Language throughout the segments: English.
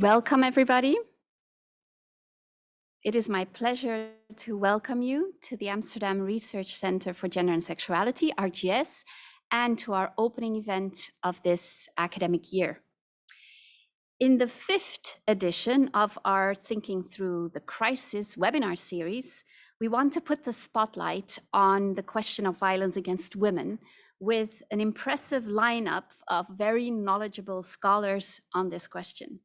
Welcome, everybody. It is my pleasure to welcome you to the Amsterdam Research Center for Gender and Sexuality, RGS, and to our opening event of this academic year. In the 5th edition of our Thinking Through the Crisis webinar series, we want to put the spotlight on the question of violence against women with an impressive lineup of very knowledgeable scholars on this question.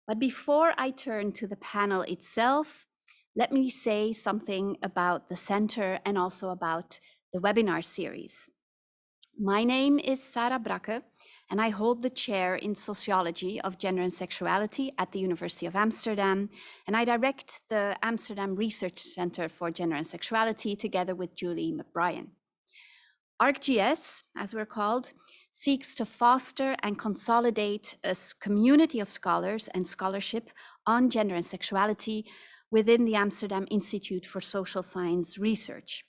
But before I turn to the panel itself, let me say something about the center and also about the webinar series. My name is Sarah Brakke, and I hold the chair in sociology of gender and sexuality at the University of Amsterdam, and I direct the Amsterdam Research Center for Gender and Sexuality together with Julie McBrien. ArcGS, as we're called, seeks to foster and consolidate a community of scholars and scholarship on gender and sexuality within the Amsterdam Institute for Social Science Research.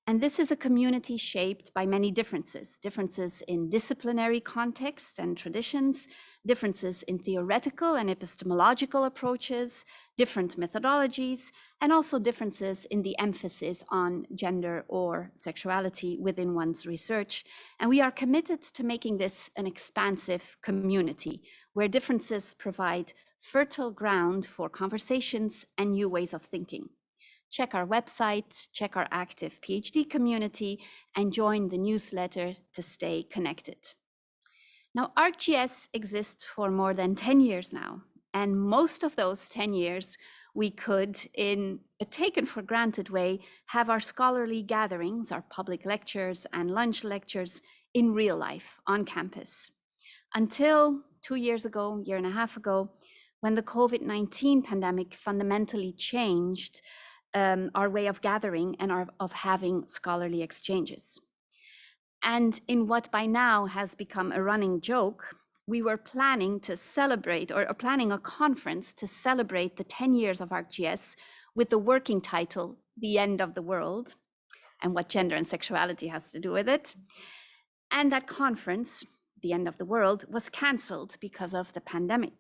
And this is a community shaped by many differences in disciplinary contexts and traditions, differences in theoretical and epistemological approaches, different methodologies, and also differences in the emphasis on gender or sexuality within one's research. And we are committed to making this an expansive community where differences provide fertile ground for conversations and new ways of thinking. Check our website, check our active PhD community, and join the newsletter to stay connected. Now, ArcGS exists for more than 10 years now, and most of those 10 years, we could, in a taken for granted way, have our scholarly gatherings, our public lectures and lunch lectures in real life on campus. Until 2 years ago, year and a half ago, when the COVID-19 pandemic fundamentally changed our way of gathering and of having scholarly exchanges. And in what by now has become a running joke, we were planning to celebrate or planning a conference to celebrate the 10 years of ArcGS with the working title, The End of the World, and what gender and sexuality has to do with it. And that conference, The End of the World, was canceled because of the pandemic.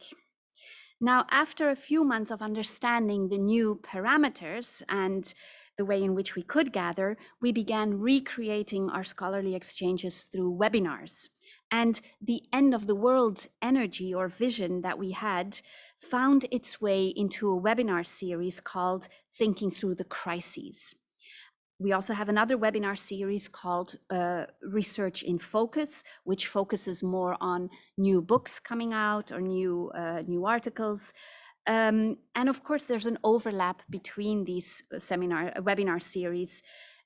Now, after a few months of understanding the new parameters and the way in which we could gather, we began recreating our scholarly exchanges through webinars. And the end of the world energy or vision that we had found its way into a webinar series called Thinking Through the Crises. We also have another webinar series called Research in Focus, which focuses more on new books coming out or new articles. And of course, there's an overlap between these webinar series.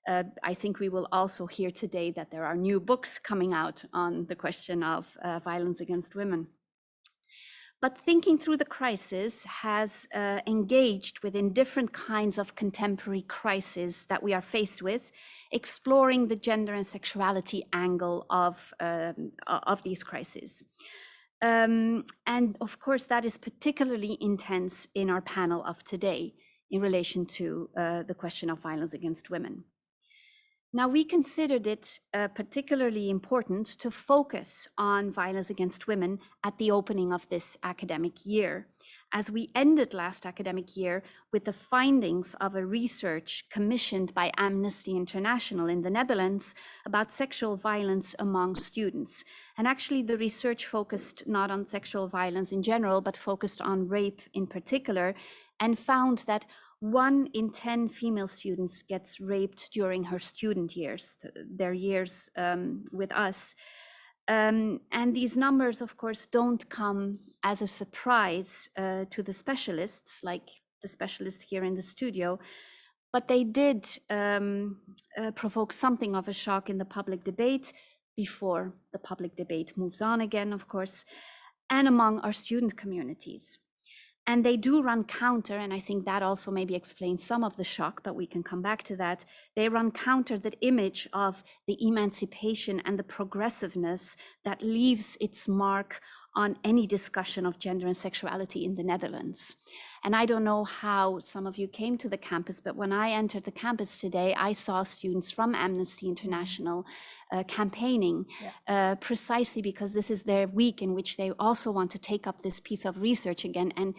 I think we will also hear today that there are new books coming out on the question of violence against women. But Thinking Through the Crisis has engaged within different kinds of contemporary crises that we are faced with, exploring the gender and sexuality angle of these crises. And of course, that is particularly intense in our panel of today in relation to the question of violence against women. Now, we considered it particularly important to focus on violence against women at the opening of this academic year, as we ended last academic year with the findings of a research commissioned by Amnesty International in the Netherlands about sexual violence among students. And actually, the research focused not on sexual violence in general, but focused on rape in particular, and found that 1 in 10 female students gets raped during her student years, their years with us. And these numbers, of course, don't come as a surprise to the specialists, like the specialists here in the studio, but they did provoke something of a shock in the public debate before the public debate moves on again, of course, and among our student communities. And they do run counter, and I think that also maybe explains some of the shock, but we can come back to that. They run counter that image of the emancipation and the progressiveness that leaves its mark on any discussion of gender and sexuality in the Netherlands. And I don't know how some of you came to the campus, but when I entered the campus today, I saw students from Amnesty International campaigning precisely because this is their week in which they also want to take up this piece of research again and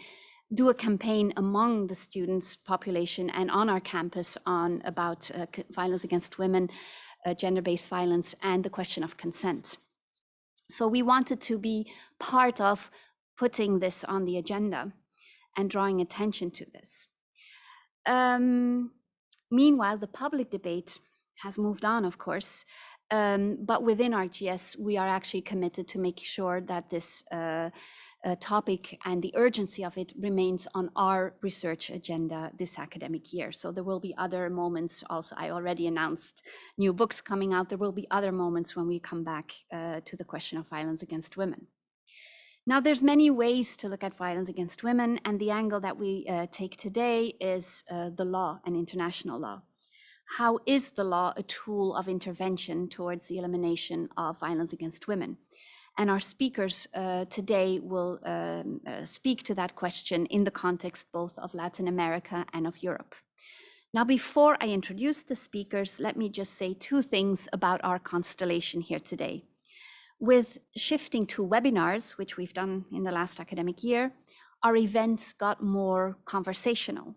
do a campaign among the students population and on our campus on about violence against women, gender-based violence, and the question of consent. So we wanted to be part of putting this on the agenda and drawing attention to this. Meanwhile, the public debate has moved on, of course, but within RGS, we are actually committed to make sure that this topic and the urgency of it remains on our research agenda this academic year. So there will be other moments also. I already announced new books coming out. There will be other moments when we come back to the question of violence against women. Now, there's many ways to look at violence against women, and the angle that we take today is the law and international law. How is the law a tool of intervention towards the elimination of violence against women? And our speakers today will speak to that question in the context both of Latin America and of Europe. Now, before I introduce the speakers, let me just say two things about our constellation here today. With shifting to webinars, which we've done in the last academic year, our events got more conversational,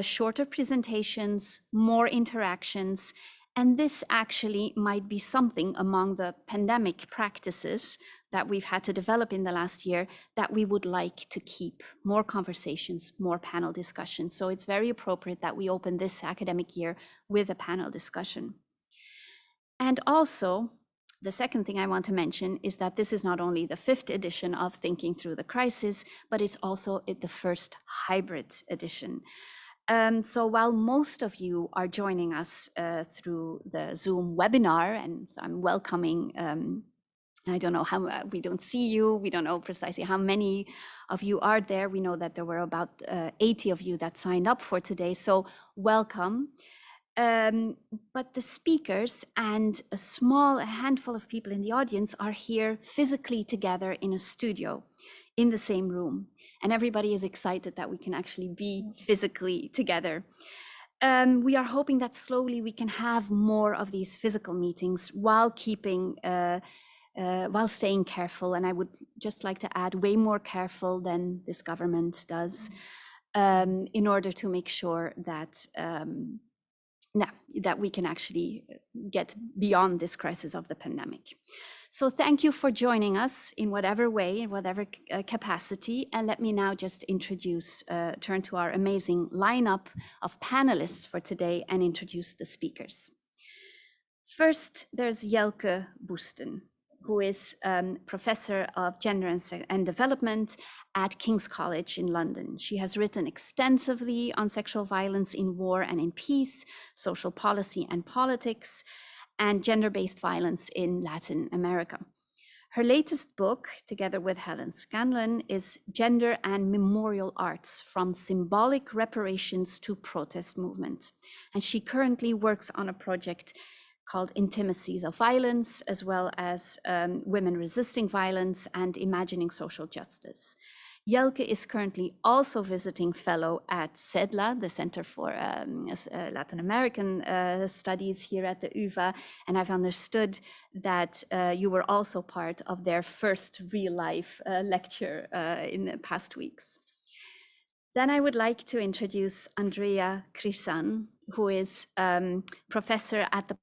shorter presentations, more interactions, and this actually might be something among the pandemic practices that we've had to develop in the last year that we would like to keep: more conversations, more panel discussions. So it's very appropriate that we open this academic year with a panel discussion. And also, the second thing I want to mention is that this is not only the 5th edition of Thinking Through the Crisis, but it's also the first hybrid edition. So while most of you are joining us through the Zoom webinar, and I'm welcoming, I don't know how, we don't see you, we don't know precisely how many of you are there. We know that there were about 80 of you that signed up for today, so welcome. But the speakers and a handful of people in the audience are here physically together in a studio in the same room. And everybody is excited that we can actually be physically together. We are hoping that slowly we can have more of these physical meetings while while staying careful. And I would just like to add, way more careful than this government does, in order to make sure that that we can actually get beyond this crisis of the pandemic. So thank you for joining us in whatever way, in whatever capacity. And let me now just turn to our amazing lineup of panelists for today and introduce the speakers. First, there's Jelke Boesten, who is Professor of Gender and Development at King's College in London. She has written extensively on sexual violence in war and in peace, social policy and politics, and gender-based violence in Latin America. Her latest book, together with Helen Scanlon, is Gender and Memorial Arts: From Symbolic Reparations to Protest Movement. And she currently works on a project called Intimacies of Violence, as well as Women Resisting Violence and Imagining Social Justice. Jelke is currently also visiting fellow at CEDLA, the Center for Latin American Studies here at the UvA, and I've understood that you were also part of their first real-life lecture in the past weeks. Then I would like to introduce Andrea Krizsan, who is professor at the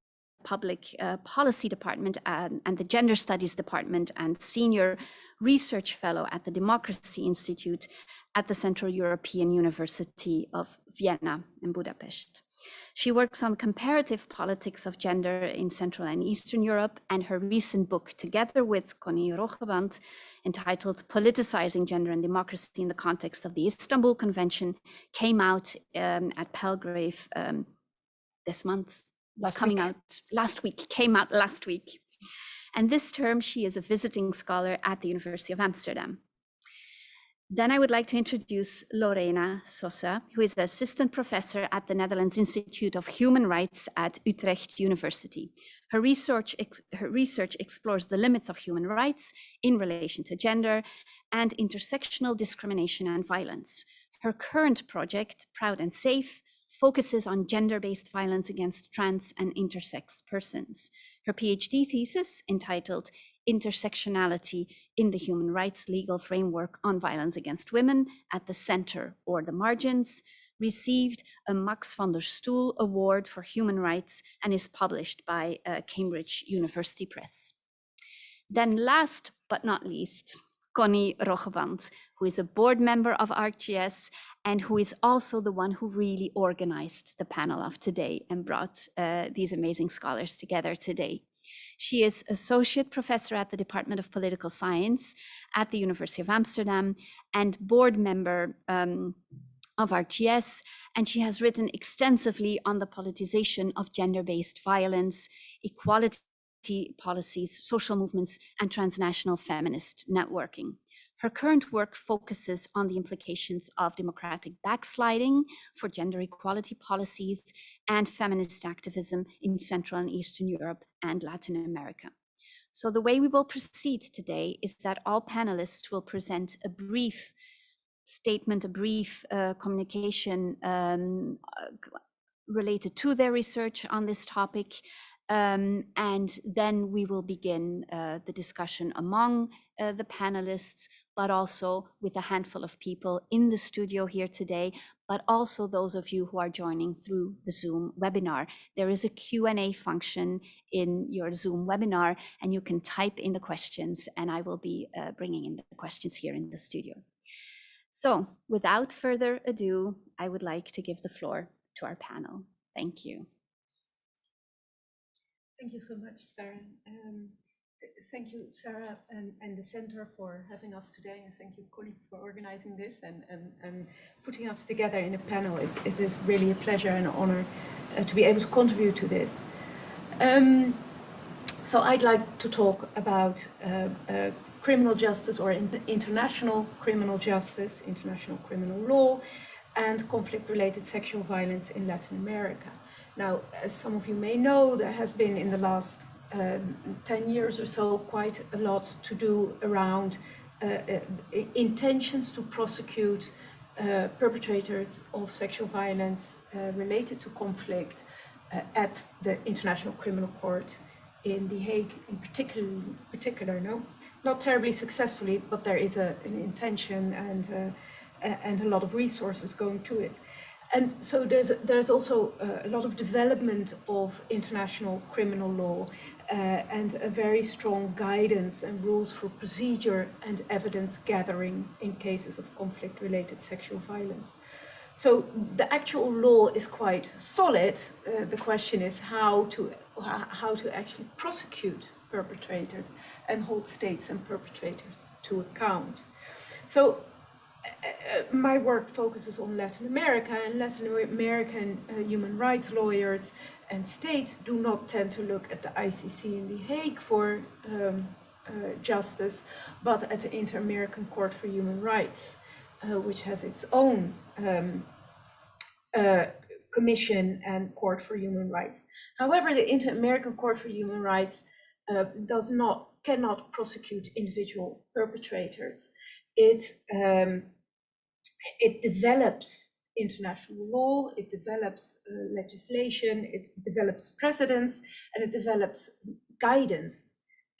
Public Policy Department and the Gender Studies Department and Senior Research Fellow at the Democracy Institute at the Central European University of Vienna in Budapest. She works on comparative politics of gender in Central and Eastern Europe, and her recent book, together with Connie Roggeband, entitled Politicizing Gender and Democracy in the Context of the Istanbul Convention, came out at Palgrave this month. Came out last week. And this term, she is a visiting scholar at the University of Amsterdam. Then I would like to introduce Lorena Sosa, who is the assistant professor at the Netherlands Institute of Human Rights at Utrecht University. Her research explores the limits of human rights in relation to gender and intersectional discrimination and violence. Her current project, Proud and Safe, focuses on gender-based violence against trans and intersex persons. Her PhD thesis, entitled Intersectionality in the Human Rights Legal Framework on Violence Against Women at the Center or the Margins, received a Max van der Stoel Award for Human Rights and is published by Cambridge University Press. Then last but not least, Connie Roggeband, who is a board member of ArcGIS and who is also the one who really organized the panel of today and brought these amazing scholars together today. She is associate professor at the Department of Political Science at the University of Amsterdam and board member of ArcGIS, and she has written extensively on the politicization of gender-based violence, equality policies, social movements, and transnational feminist networking. Her current work focuses on the implications of democratic backsliding for gender equality policies and feminist activism in Central and Eastern Europe and Latin America. So the way we will proceed today is that all panelists will present a brief statement, a brief communication related to their research on this topic. And then we will begin the discussion among the panelists, but also with a handful of people in the studio here today, but also those of you who are joining through the Zoom webinar. There is a Q&A function in your Zoom webinar, and you can type in the questions, and I will be bringing in the questions here in the studio. So without further ado, I would like to give the floor to our panel. Thank you. Thank you so much, Sarah. Thank you, Sarah, and the Center for having us today. And thank you, Connie, for organizing this and putting us together in a panel. It is really a pleasure and an honor to be able to contribute to this. So I'd like to talk about criminal justice or international criminal justice, international criminal law, and conflict-related sexual violence in Latin America. Now, as some of you may know, there has been in the last 10 years or so quite a lot to do around intentions to prosecute perpetrators of sexual violence related to conflict at the International Criminal Court in The Hague in particular, no? Not terribly successfully, but there is an intention and a lot of resources going to it. And so there's also a lot of development of international criminal law and a very strong guidance and rules for procedure and evidence gathering in cases of conflict-related sexual violence. So the actual law is quite solid. The question is how to actually prosecute perpetrators and hold states and perpetrators to account. So my work focuses on Latin America, and Latin American human rights lawyers and states do not tend to look at the ICC in The Hague for justice, but at the Inter-American Court for Human Rights, which has its own commission and court for human rights. However, the Inter-American Court for Human Rights cannot prosecute individual perpetrators. It develops international law, it develops legislation, it develops precedents, and it develops guidance.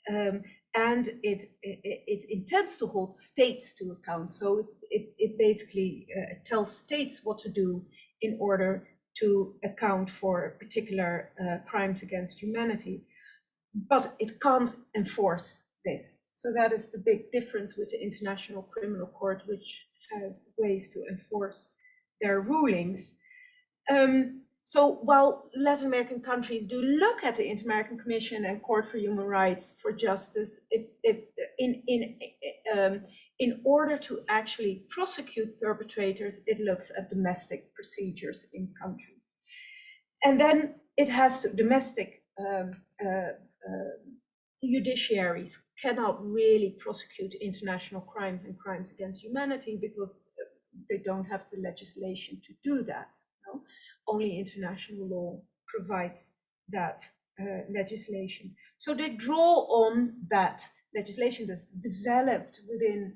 And it intends to hold states to account. So it basically tells states what to do in order to account for particular crimes against humanity. But it can't enforce this. So that is the big difference with the International Criminal Court, which has ways to enforce their rulings. So while Latin American countries do look at the Inter-American Commission and Court for Human Rights for justice, in order to actually prosecute perpetrators, it looks at domestic procedures in country. And then it has domestic judiciaries cannot really prosecute international crimes and crimes against humanity because they don't have the legislation to do that. No? Only international law provides that legislation. So they draw on that legislation that's developed within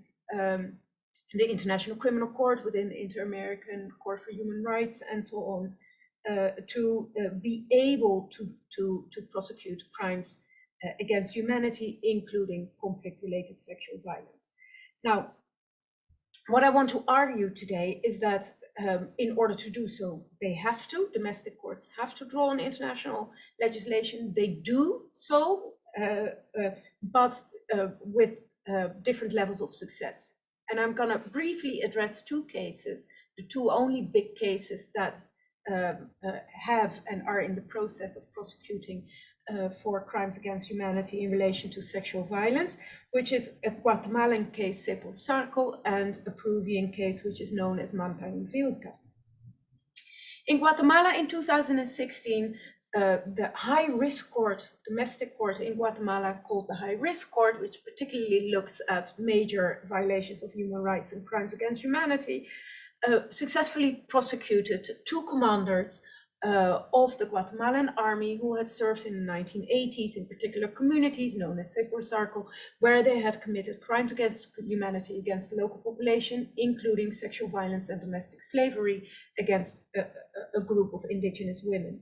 the International Criminal Court, within the Inter-American Court for Human Rights, and so on, to be able to prosecute crimes against humanity, including conflict-related sexual violence. Now, what I want to argue today is that in order to do so, domestic courts have to draw on international legislation. They do so, but with different levels of success. And I'm going to briefly address two cases, the two only big cases that have and are in the process of prosecuting for crimes against humanity in relation to sexual violence, which is a Guatemalan case, Sepul Sarco, and a Peruvian case, which is known as Manta y Vilca. In Guatemala in 2016, the high-risk court, domestic court in Guatemala called the high-risk court, which particularly looks at major violations of human rights and crimes against humanity, successfully prosecuted two commanders of the Guatemalan army who had served in the 1980s in particular communities known as Sepul Sarco, where they had committed crimes against humanity against the local population, including sexual violence and domestic slavery against a group of indigenous women.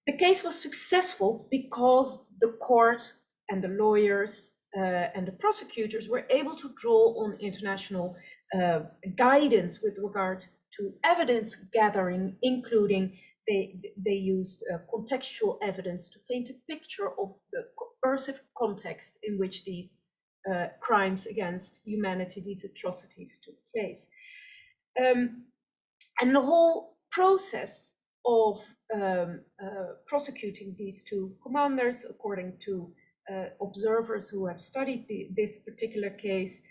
The case was successful because the court and the lawyers and the prosecutors were able to draw on international guidance with regard to evidence gathering, including they used contextual evidence to paint a picture of the coercive context in which these crimes against humanity, these atrocities took place. And the whole process of prosecuting these two commanders, according to observers who have studied this particular case,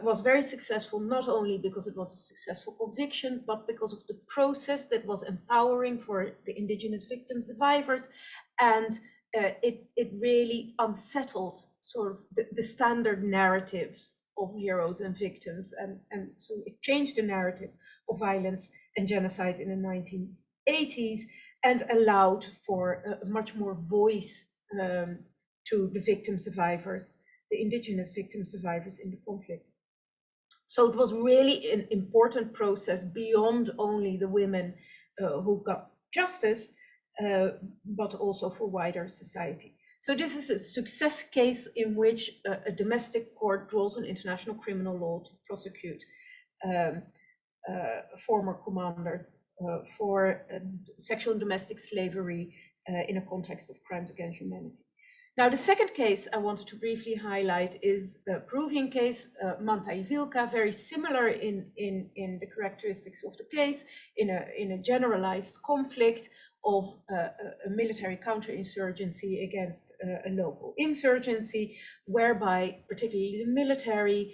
was very successful, not only because it was a successful conviction, but because of the process that was empowering for the indigenous victim survivors. And it really unsettled sort of the standard narratives of heroes and victims. And so it changed the narrative of violence and genocide in the 1980s and allowed for a much more voice to the victim survivors, the indigenous victim survivors in the conflict. So it was really an important process beyond only the women who got justice, but also for wider society. So this is a success case in which a domestic court draws on international criminal law to prosecute former commanders for sexual and domestic slavery in a context of crimes against humanity. Now, the second case I wanted to briefly highlight is the Peruvian case, Manta y Vilca, very similar in the characteristics of the case, in a generalized conflict of a military counterinsurgency against a local insurgency, whereby particularly the military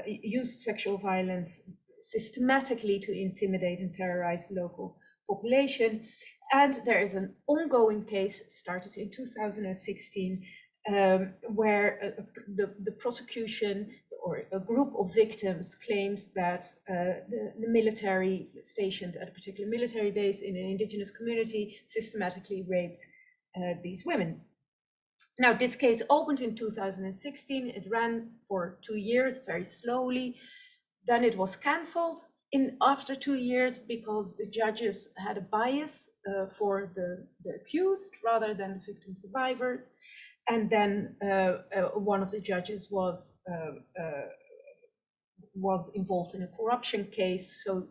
used sexual violence systematically to intimidate and terrorize the local population. And there is an ongoing case started in 2016 where the prosecution or a group of victims claims that the military stationed at a particular military base in an indigenous community systematically raped these women. Now, this case opened in 2016. It ran for 2 years, very slowly. Then it was cancelled after 2 years because the judges had a bias for the accused rather than the victim survivors. And then one of the judges was involved in a corruption case, so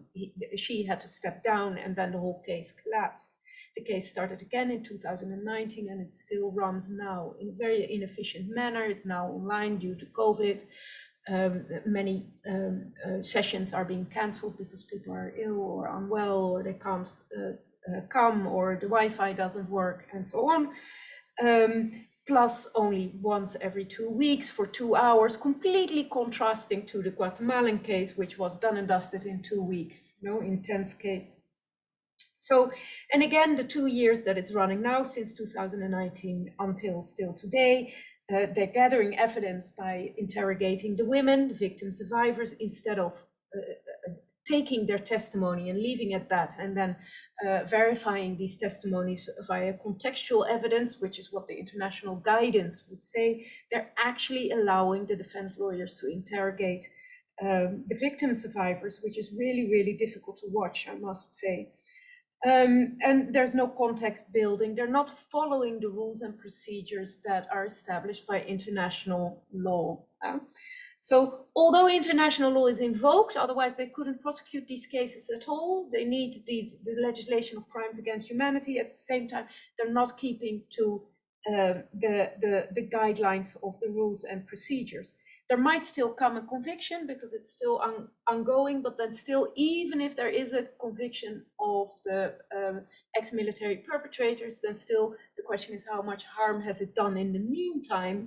she had to step down, and then the whole case collapsed. The case started again in 2019, and it still runs now in a very inefficient manner. It's now online due to COVID. Many sessions are being cancelled because people are ill or unwell, or they can't come, or the Wi-Fi doesn't work, and so on. Plus only once every 2 weeks for 2 hours, completely contrasting to the Guatemalan case, which was done and dusted in 2 weeks, intense case. So, and again, the 2 years that it's running now, since 2019 until still today, they're gathering evidence by interrogating the women, the victim survivors, instead of taking their testimony and leaving it at that, and then verifying these testimonies via contextual evidence, which is what the international guidance would say. They're actually allowing the defense lawyers to interrogate the victim survivors, which is really, really difficult to watch, I must say. And there's no context building. They're not following the rules and procedures that are established by international law. So although international law is invoked, otherwise they couldn't prosecute these cases at all. They need the legislation of crimes against humanity. At the same time, they're not keeping to the guidelines of the rules and procedures. There might still come a conviction because it's still ongoing, but then still, even if there is a conviction of the ex-military perpetrators, then still the question is how much harm has it done in the meantime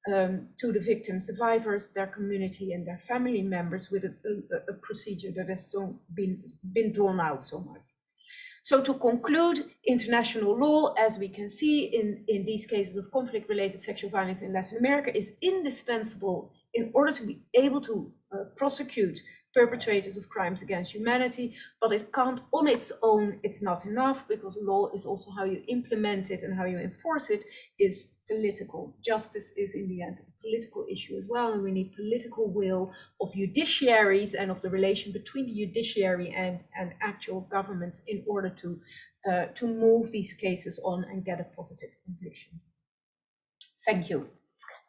to the victim survivors, their community, and their family members, with a procedure that has been drawn out so much. So to conclude, international law, as we can see in these cases of conflict-related sexual violence in Latin America, is indispensable in order to be able to prosecute perpetrators of crimes against humanity, but it can't on its own, it's not enough, because law is also how you implement it and how you enforce it is political. Justice is in the end a political issue as well, and we need political will of judiciaries and of the relation between the judiciary and actual governments in order to move these cases on and get a positive conviction. Thank you.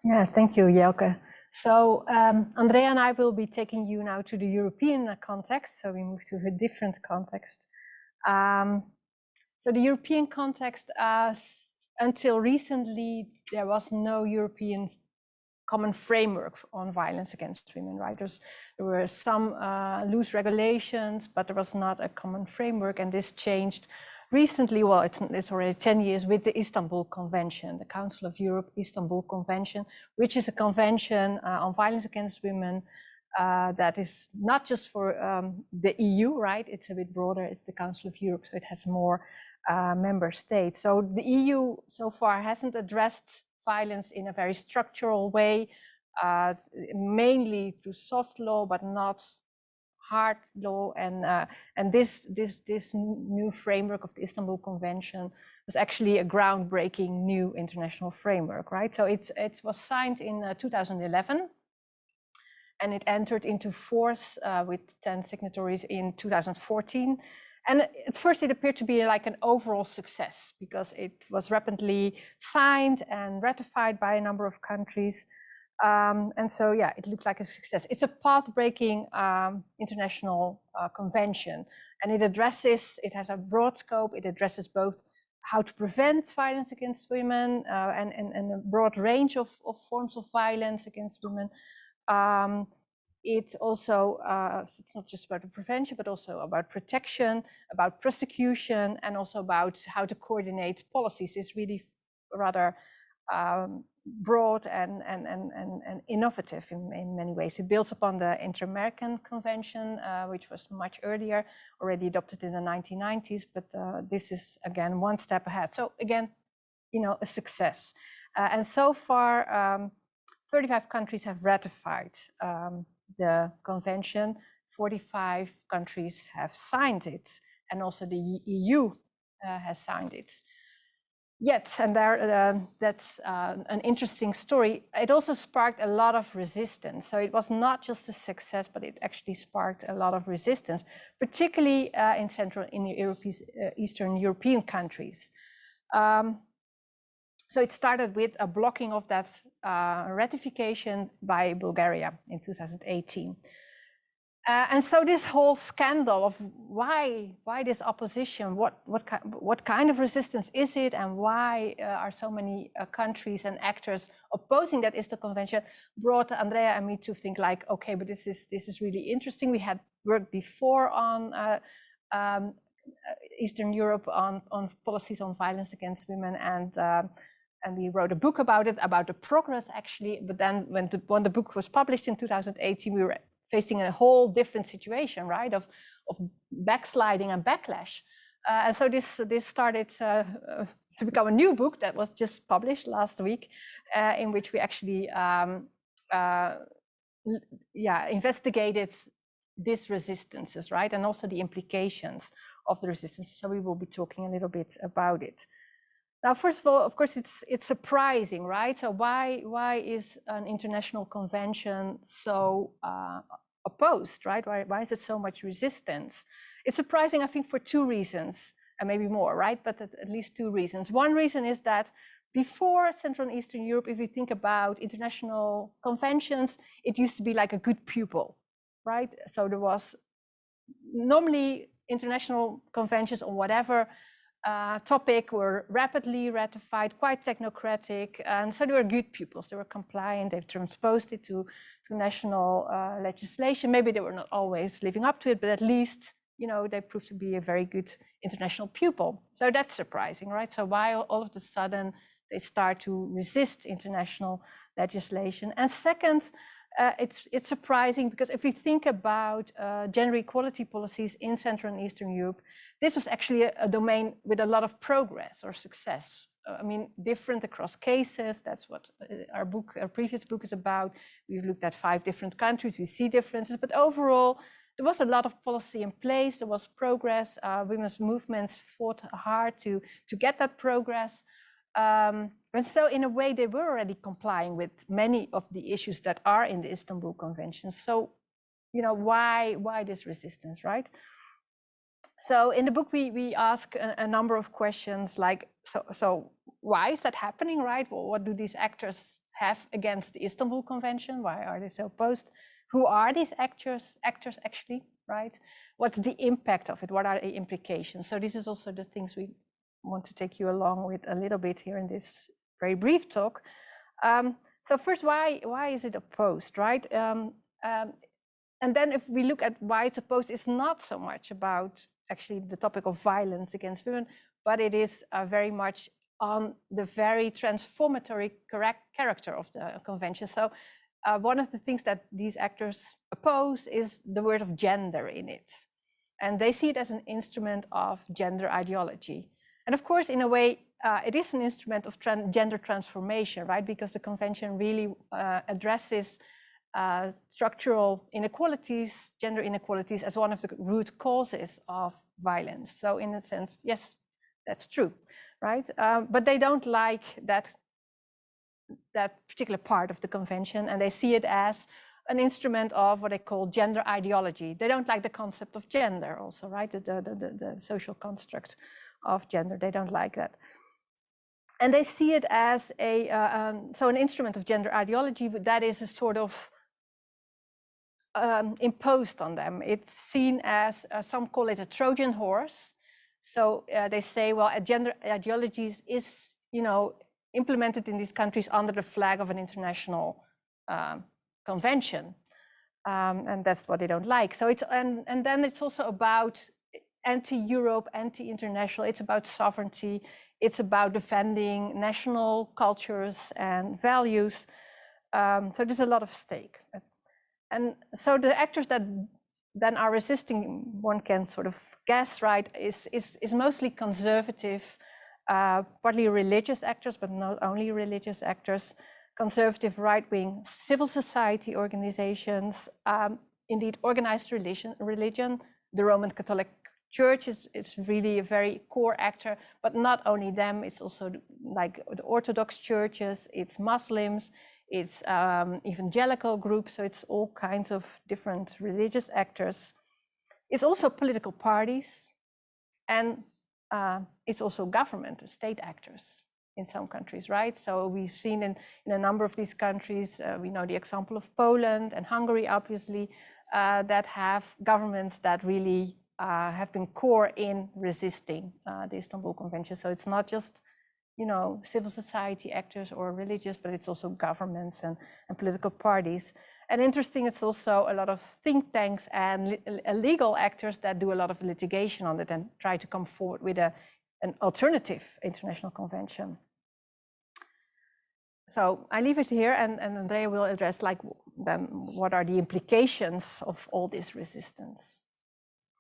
Yeah, thank you, Jelke. So Andrea and I will be taking you now to the European context. So we move to a different context. So the European context, until recently, there was no European common framework on violence against women, right? There were some loose regulations, but there was not a common framework, and this changed recently. Well, it's already 10 years with the Istanbul Convention, the Council of Europe Istanbul Convention, which is a convention on violence against women that is not just for the EU, right? It's a bit broader. It's the Council of Europe, so it has more member states. So the EU so far hasn't addressed violence in a very structural way, mainly through soft law, but not hard law. And this new framework of the Istanbul Convention was actually a groundbreaking new international framework, right? So it was signed in 2011. And it entered into force with 10 signatories in 2014. And at first it appeared to be like an overall success because it was rapidly signed and ratified by a number of countries. And so, yeah, it looked like a success. It's a path-breaking international convention, and it has a broad scope. It addresses both how to prevent violence against women and a broad range of forms of violence against women. It's also, it's not just about the prevention, but also about protection, about prosecution, and also about how to coordinate policies. It's really rather broad and innovative in many ways. It builds upon the Inter-American Convention, which was much earlier, already adopted in the 1990s, but this is, again, one step ahead. So again, you know, a success. And so far, 35 countries have ratified the convention. 45 countries have signed it, and also the EU has signed it. Yet, and that's an interesting story, it also sparked a lot of resistance. So it was not just a success, but it actually sparked a lot of resistance, particularly in Eastern European countries. So it started with a blocking of that ratification by Bulgaria in 2018. And so this whole scandal of why this opposition, what kind of resistance is it, and why are so many countries and actors opposing that Istanbul Convention, brought Andrea and me to think like, okay, but this is really interesting. We had worked before on Eastern Europe on policies on violence against women, and we wrote a book about it, about the progress actually. But then when the book was published in 2018, we were facing a whole different situation, right, of backsliding and backlash And so this started to become a new book that was just published last week, in which we actually investigated these resistances, right, and also the implications of the resistance. So we will be talking a little bit about it. Now, first of all, of course, it's surprising, right? So why is an international convention so opposed, right? Why is it so much resistance? It's surprising, I think, for two reasons, and maybe more, right? But at least two reasons. One reason is that before Central and Eastern Europe, if we think about international conventions, it used to be like a good pupil, right? So there was normally international conventions on whatever topic were rapidly ratified, quite technocratic, and so they were good pupils. They were compliant. They've transposed it to national legislation. Maybe they were not always living up to it, but at least, you know, they proved to be a very good international pupil. So that's surprising, right? So why all of a sudden they start to resist international legislation? And second, it's surprising because if we think about gender equality policies in Central and Eastern Europe, this was actually a domain with a lot of progress or success. I mean, different across cases. That's what our previous book is about. We've looked at 5 different countries. We see differences, but overall, there was a lot of policy in place. There was progress. Women's movements fought hard to get that progress. And so in a way, they were already complying with many of the issues that are in the Istanbul Convention. So, you know, why this resistance, right? So in the book, we ask a number of questions like, so why is that happening, right? Well, what do these actors have against the Istanbul Convention? Why are they so opposed? Who are these actors actually, right? What's the impact of it? What are the implications? So this is also the things we want to take you along with a little bit here in this very brief talk. So first, why is it opposed, right? And then if we look at why it's opposed, it's not so much about actually the topic of violence against women, but it is very much on the very transformatory character of the convention. So one of the things that these actors oppose is the word of gender in it. And they see it as an instrument of gender ideology. And of course, in a way, it is an instrument of gender transformation, right? Because the convention really addresses structural inequalities, gender inequalities, as one of the root causes of violence. So in a sense, yes, that's true, right? But they don't like that particular part of the convention, and they see it as an instrument of what they call gender ideology. They don't like the concept of gender also, right? The social construct of gender, they don't like that. And they see it as an instrument of gender ideology, but that is a sort of imposed on them. It's seen as, some call it a Trojan horse. So they say, well, a gender ideology is, you know, implemented in these countries under the flag of an international convention. And that's what they don't like. So it's, and then it's also about anti-Europe, anti-international. It's about sovereignty. It's about defending national cultures and values. So there's a lot of stake. And so the actors that then are resisting, one can sort of guess, right, is mostly conservative, partly religious actors, but not only religious actors, conservative right-wing civil society organizations, indeed organized religion. The Roman Catholic Church is really a very core actor, but not only them, it's also like the Orthodox churches, it's Muslims, it's evangelical groups, so it's all kinds of different religious actors. It's also political parties, and it's also government, state actors in some countries, right? So we've seen in a number of these countries, we know the example of Poland and Hungary, obviously, that have governments that really have been core in resisting the Istanbul Convention. So it's not just, you know, civil society actors or religious, but it's also governments and political parties. And interesting, it's also a lot of think tanks and legal actors that do a lot of litigation on it and try to come forward with an alternative international convention. So I leave it here, and Andrea will address like then what are the implications of all this resistance.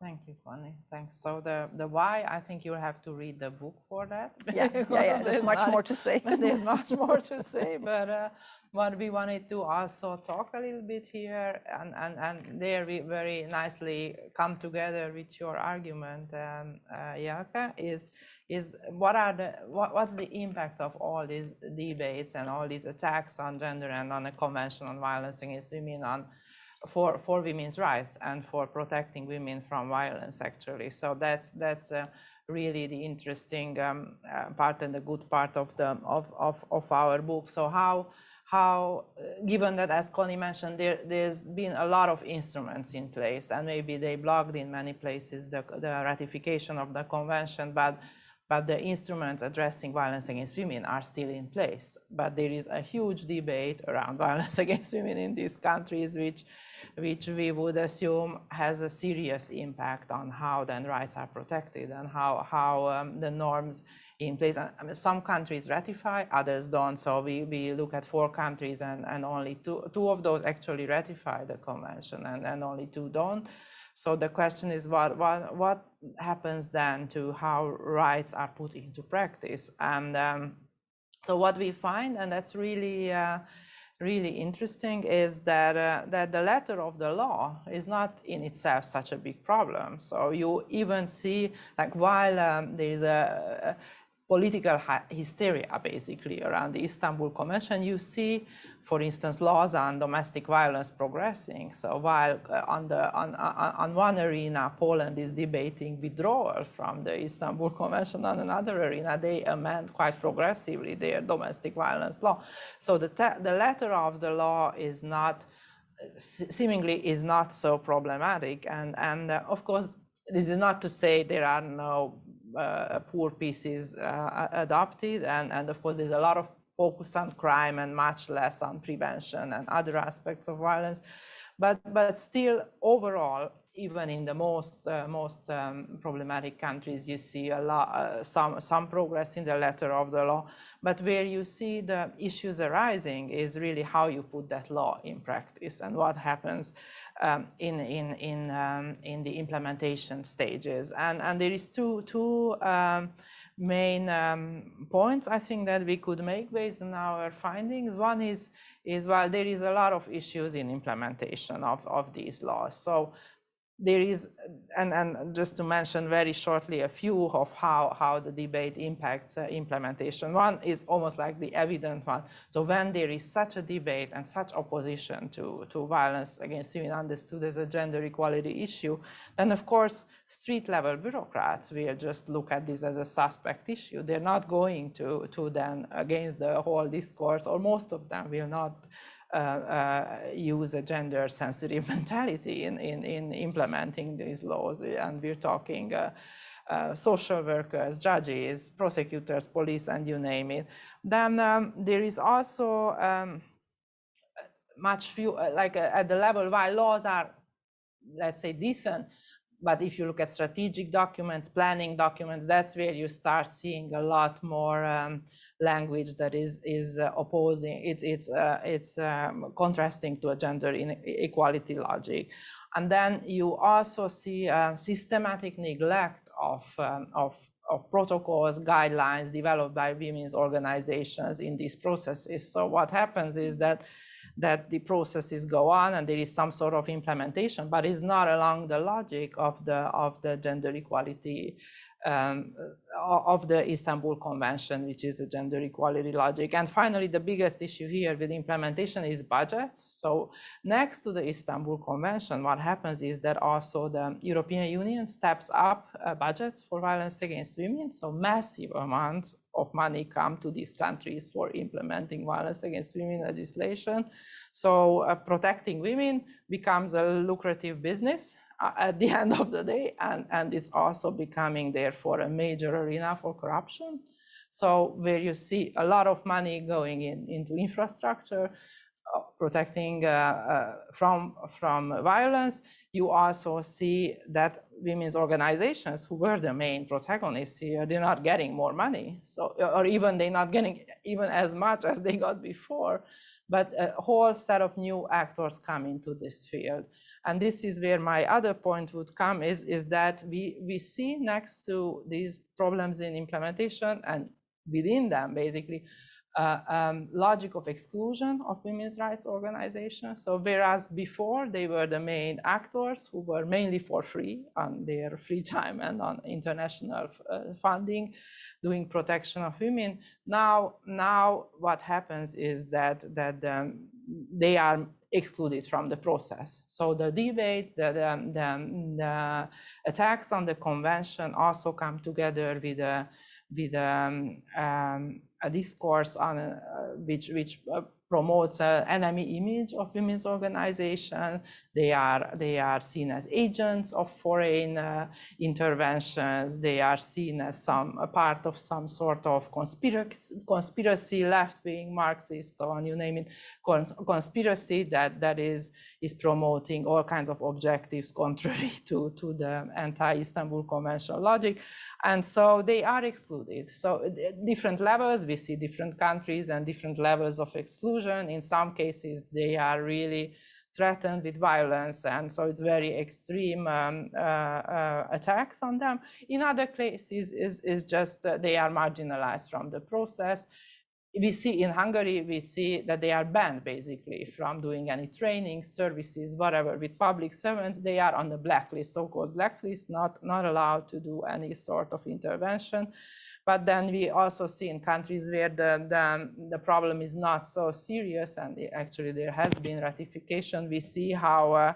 Thank you, Connie. Thanks. So the why, I think you'll have to read the book for that. Yeah, there's much more to say. There's much more to say, but what we wanted to also talk a little bit here, and there we very nicely come together with your argument, Jelka, is what's the impact of all these debates and all these attacks on gender and on a convention on violence against women for women's rights and for protecting women from violence, actually. So that's really the interesting part and the good part of our book. So how given that, as Connie mentioned, there's been a lot of instruments in place, and maybe they blocked in many places the ratification of the convention, but the instruments addressing violence against women are still in place. But there is a huge debate around violence against women in these countries, which we would assume has a serious impact on how then rights are protected and how the norms in place. I mean, some countries ratify, others don't. So we look at 4 countries, and only two of those actually ratify the convention, and only 2 don't. So the question is, what happens then to how rights are put into practice? And so what we find, and that's really really interesting, is that the letter of the law is not in itself such a big problem. So you even see, like, while there is a political hysteria basically around the Istanbul Convention, you see, for instance, laws on domestic violence progressing. So while on one arena Poland is debating withdrawal from the Istanbul Convention, on another arena they amend quite progressively their domestic violence law. So the letter of the law is not, seemingly is not so problematic, and of course this is not to say there are no poor pieces adopted, and of course there's a lot of focus on crime and much less on prevention and other aspects of violence, but still overall, even in the most problematic countries, you see a lot some progress in the letter of the law. But where you see the issues arising is really how you put that law in practice and what happens in the implementation stages. And there is two main points I think that we could make based on our findings. One is while there is a lot of issues in implementation of these laws. So there is, and just to mention very shortly a few of how the debate impacts implementation. One is almost like the evident one. So when there is such a debate and such opposition to violence against women understood as a gender equality issue, then of course street level bureaucrats will just look at this as a suspect issue. They're not going to then against the whole discourse, or most of them will not use a gender sensitive mentality in implementing these laws. And we're talking social workers, judges, prosecutors, police, and you name it. Then there is also much few, at the level, while laws are, let's say, decent, but if you look at strategic documents, planning documents, that's where you start seeing a lot more language that is opposing, it's contrasting to a gender inequality logic. And then you also see systematic neglect of protocols, guidelines developed by women's organizations in these processes. So what happens is that the processes go on and there is some sort of implementation, but it's not along the logic of the gender equality of the Istanbul Convention, which is a gender equality logic. And finally, the biggest issue here with implementation is budgets. So next to the Istanbul Convention, what happens is that also the European Union steps up budgets for violence against women. So massive amounts of money come to these countries for implementing violence against women legislation. So protecting women becomes a lucrative business at the end of the day, and it's also becoming therefore a major arena for corruption. So where you see a lot of money going into infrastructure, protecting from violence, you also see that women's organizations, who were the main protagonists here, they're not getting more money. So, or even they're not getting even as much as they got before, but a whole set of new actors come into this field. And this is where my other point would come is that we see next to these problems in implementation and within them basically logic of exclusion of women's rights organizations. So whereas before they were the main actors who were mainly for free on their free time and on international funding, doing protection of women, now what happens is that they are excluded from the process. So the debates, the attacks on the convention also come together with a discourse on which promotes an enemy image of women's organization. They are seen as agents of foreign interventions. They are seen as a part of some sort of conspiracy, left-wing, Marxist, so on, you name it, conspiracy that is promoting all kinds of objectives contrary to the anti-Istanbul Convention logic. And so they are excluded. So different levels, we see different countries and different levels of exclusion. In some cases, they are really threatened with violence, and so it's very extreme attacks on them. In other cases, is just they are marginalized from the process. We see in Hungary, we see that they are banned basically from doing any training, services, whatever, with public servants. They are on the blacklist, so-called blacklist, not allowed to do any sort of intervention. But then we also see in countries where the problem is not so serious, and actually there has been ratification, we see how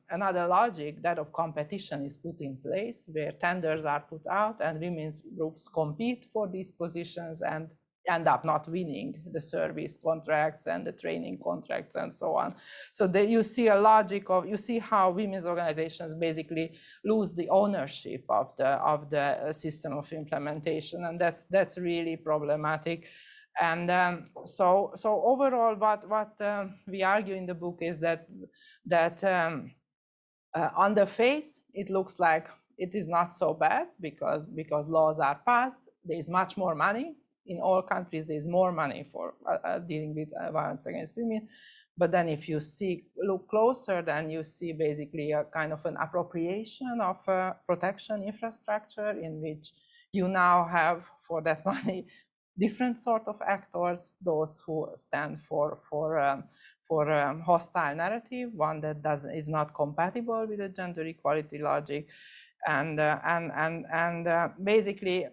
another logic, that of competition, is put in place, where tenders are put out and women's groups compete for these positions and end up not winning the service contracts and the training contracts and so on. So you see a logic of, you see how women's organizations basically lose the ownership of the system of implementation, and that's really problematic. And so overall, what we argue in the book is that on the face it looks like it is not so bad because laws are passed. There is much more money. In all countries, there's more money for dealing with violence against women. But then if you look closer, then you see basically a kind of an appropriation of protection infrastructure, in which you now have, for that money, different sort of actors, those who stand for hostile narrative, one that is not compatible with the gender equality logic, and basically,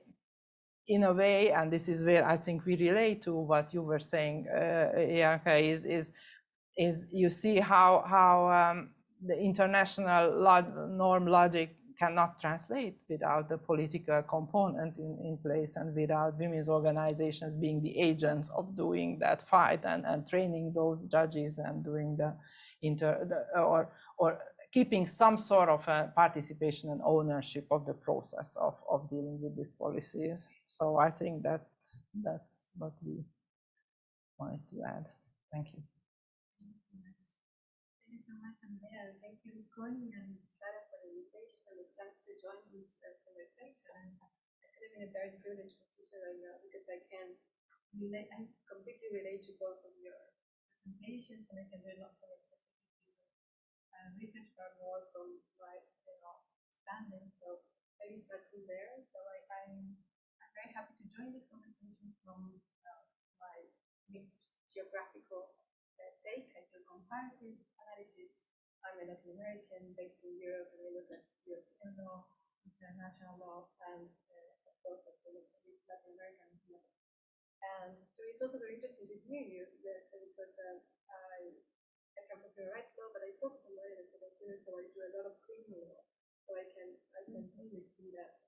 in a way, and this is where I think we relate to what you were saying, Ianka, is you see how the international norm logic cannot translate without the political component in place, and without women's organizations being the agents of doing that fight and training those judges and doing or keeping some sort of participation and ownership of the process of dealing with these policies. So I think that's what we wanted to add. Thank you. Thank you so much, Andrea. Thank you, Connie and Sarah, for the invitation and the chance to join this conversation. I'm in a very privileged position right now because I completely relate to both of your presentations, and I can learn not from a specific piece of research, but more from my understanding. So maybe start from there. So I'm very happy to join this conversation from my mixed geographical take. I do comparative analysis. I'm a Latin American based in Europe, and I look at European law, international law, and of course, I look at Latin American law. And so it's also very interesting to hear you because I come from human rights law, but I focus on violence against women, so I do a lot of criminal law. So I can totally see that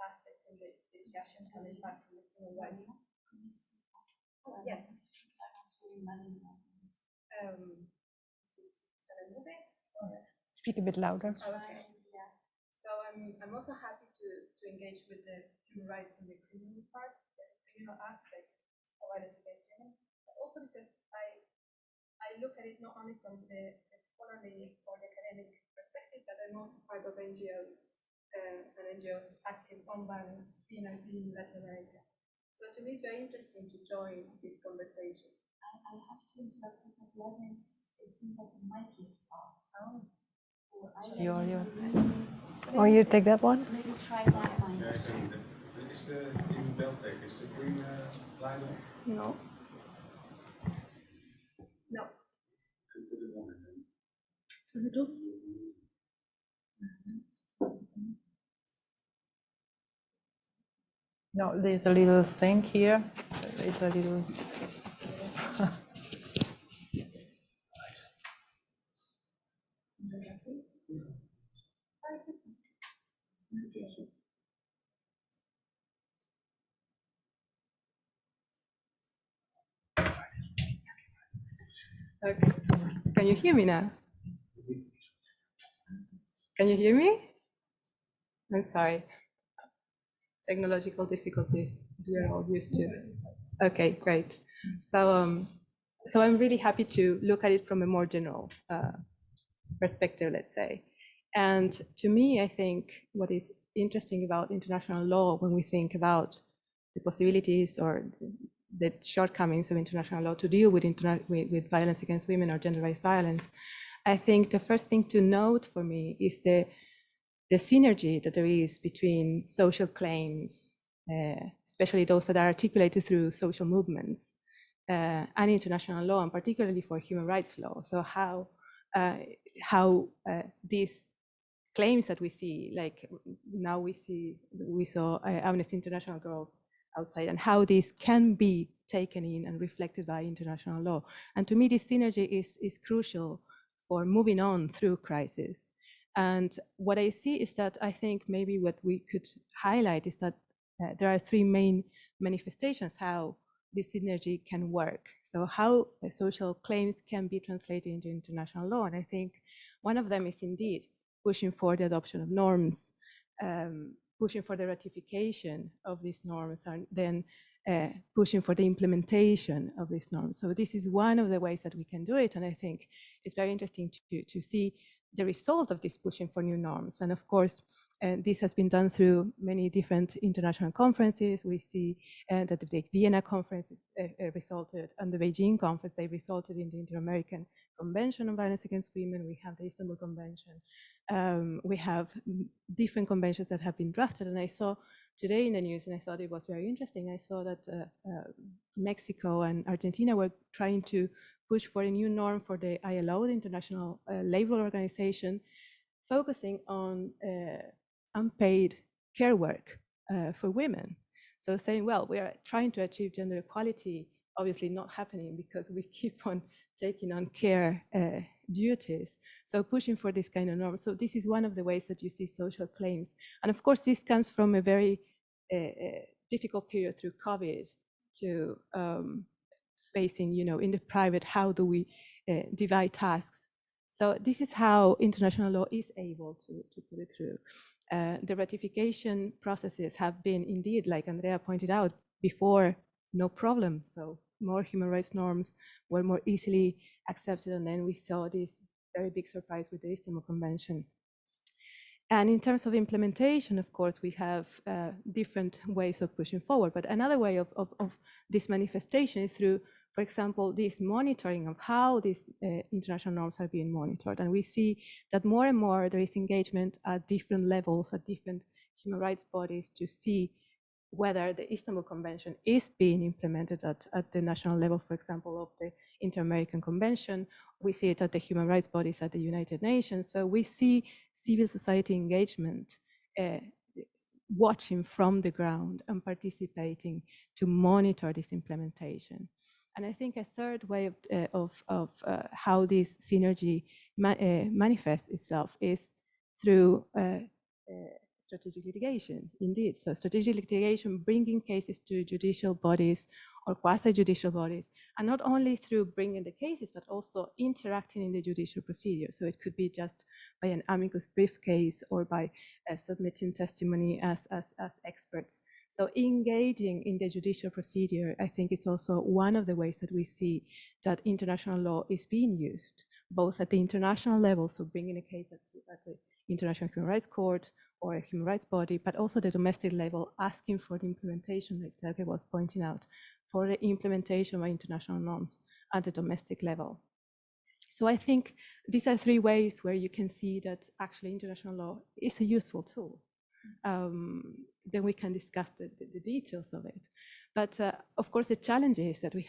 aspect in this discussion coming back from the human rights. Yes. Shall I move it? Speak a bit louder. Okay. Yeah. So I'm also happy to engage with the human rights and the criminal part, the criminal aspect of violence against women, but also because I look at it not only from the scholarly or the academic perspective, but I'm also part of NGOs and NGOs active on violence in Latin America. So to me, it's very interesting to join this conversation. I have to interrupt because Legends, it seems like the mic is off. Oh. Oh, you take that one? Maybe try that one. Is the in the belt pack, is the green line on? No. No. Put it on and then. Turn it on. No, there's a little thing here. It's a little. Okay. Can you hear me now? Can you hear me? I'm sorry. Technological difficulties we're all used to. Okay, great. So, so I'm really happy to look at it from a more general perspective, let's say. And to me, I think what is interesting about international law when we think about the possibilities or the shortcomings of international law to deal with, with violence against women or gender-based violence, I think the first thing to note for me is the synergy that there is between social claims, especially those that are articulated through social movements, and international law, and particularly for human rights law. So how these claims that we see, like now we saw Amnesty International girls outside, and how this can be taken in and reflected by international law. And to me, this synergy is crucial for moving on through crisis. And what I see is that I think maybe what we could highlight is that there are three main manifestations how this synergy can work. So how social claims can be translated into international law. And I think one of them is indeed pushing for the adoption of norms, pushing for the ratification of these norms, and then pushing for the implementation of these norms. So this is one of the ways that we can do it. And I think it's very interesting to see the result of this pushing for new norms. And of course, this has been done through many different international conferences. We see that the Vienna conference resulted, and the Beijing conference, they resulted in the Inter-American Convention on Violence Against Women. We have the Istanbul Convention. We have different conventions that have been drafted. And I saw today in the news, and I thought it was very interesting, I saw that Mexico and Argentina were trying to push for a new norm for the ILO, the International Labour Organization, focusing on unpaid care work for women. So saying, well, we are trying to achieve gender equality, obviously not happening because we keep on taking on care duties. So pushing for this kind of norm. So this is one of the ways that you see social claims. And of course, this comes from a very difficult period through COVID to facing, in the private, how do we divide tasks? So this is how international law is able to put it through. The ratification processes have been indeed, like Andrea pointed out before, no problem. So more human rights norms were more easily accepted. And then we saw this very big surprise with the Istanbul Convention. And in terms of implementation, of course, we have different ways of pushing forward. But another way of this manifestation is through, for example, this monitoring of how these international norms are being monitored. And we see that more and more there is engagement at different levels, at different human rights bodies to see whether the Istanbul Convention is being implemented at the national level, for example, of the Inter-American Convention. We see it at the human rights bodies at the United Nations. So we see civil society engagement watching from the ground and participating to monitor this implementation. And I think a third way of how this synergy manifests itself is through strategic litigation, indeed. So strategic litigation, bringing cases to judicial bodies or quasi-judicial bodies, and not only through bringing the cases, but also interacting in the judicial procedure. So it could be just by an amicus brief case or by submitting testimony as experts. So engaging in the judicial procedure, I think it's also one of the ways that we see that international law is being used, both at the international level, so bringing a case at the International Human Rights Court or a human rights body, but also the domestic level, asking for the implementation, like Telke was pointing out, for the implementation of international norms. at the domestic level. So I think these are three ways where you can see that actually international law is a useful tool. Then we can discuss the details of it. But of course, the challenges that we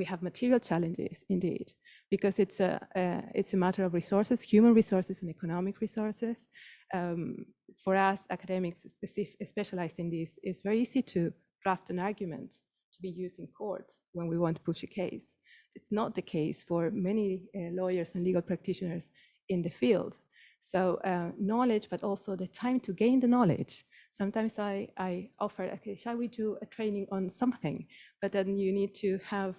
have material challenges indeed, because it's a matter of resources, human resources and economic resources. For us academics specialized in this, it's very easy to draft an argument to be used in court when we want to push a case. It's not the case for many lawyers and legal practitioners in the field. So knowledge, but also the time to gain the knowledge. Sometimes I offer, okay, shall we do a training on something? But then you need to have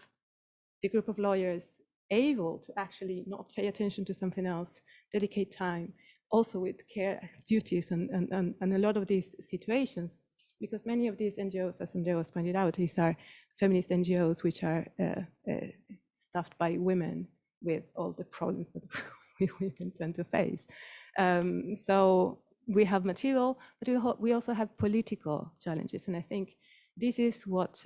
the group of lawyers able to actually not pay attention to something else, dedicate time, also with care duties and a lot of these situations, because many of these NGOs, as Andreas pointed out, these are feminist NGOs which are staffed by women with all the problems that we tend to face. So we have material, but we also have political challenges. And I think this is what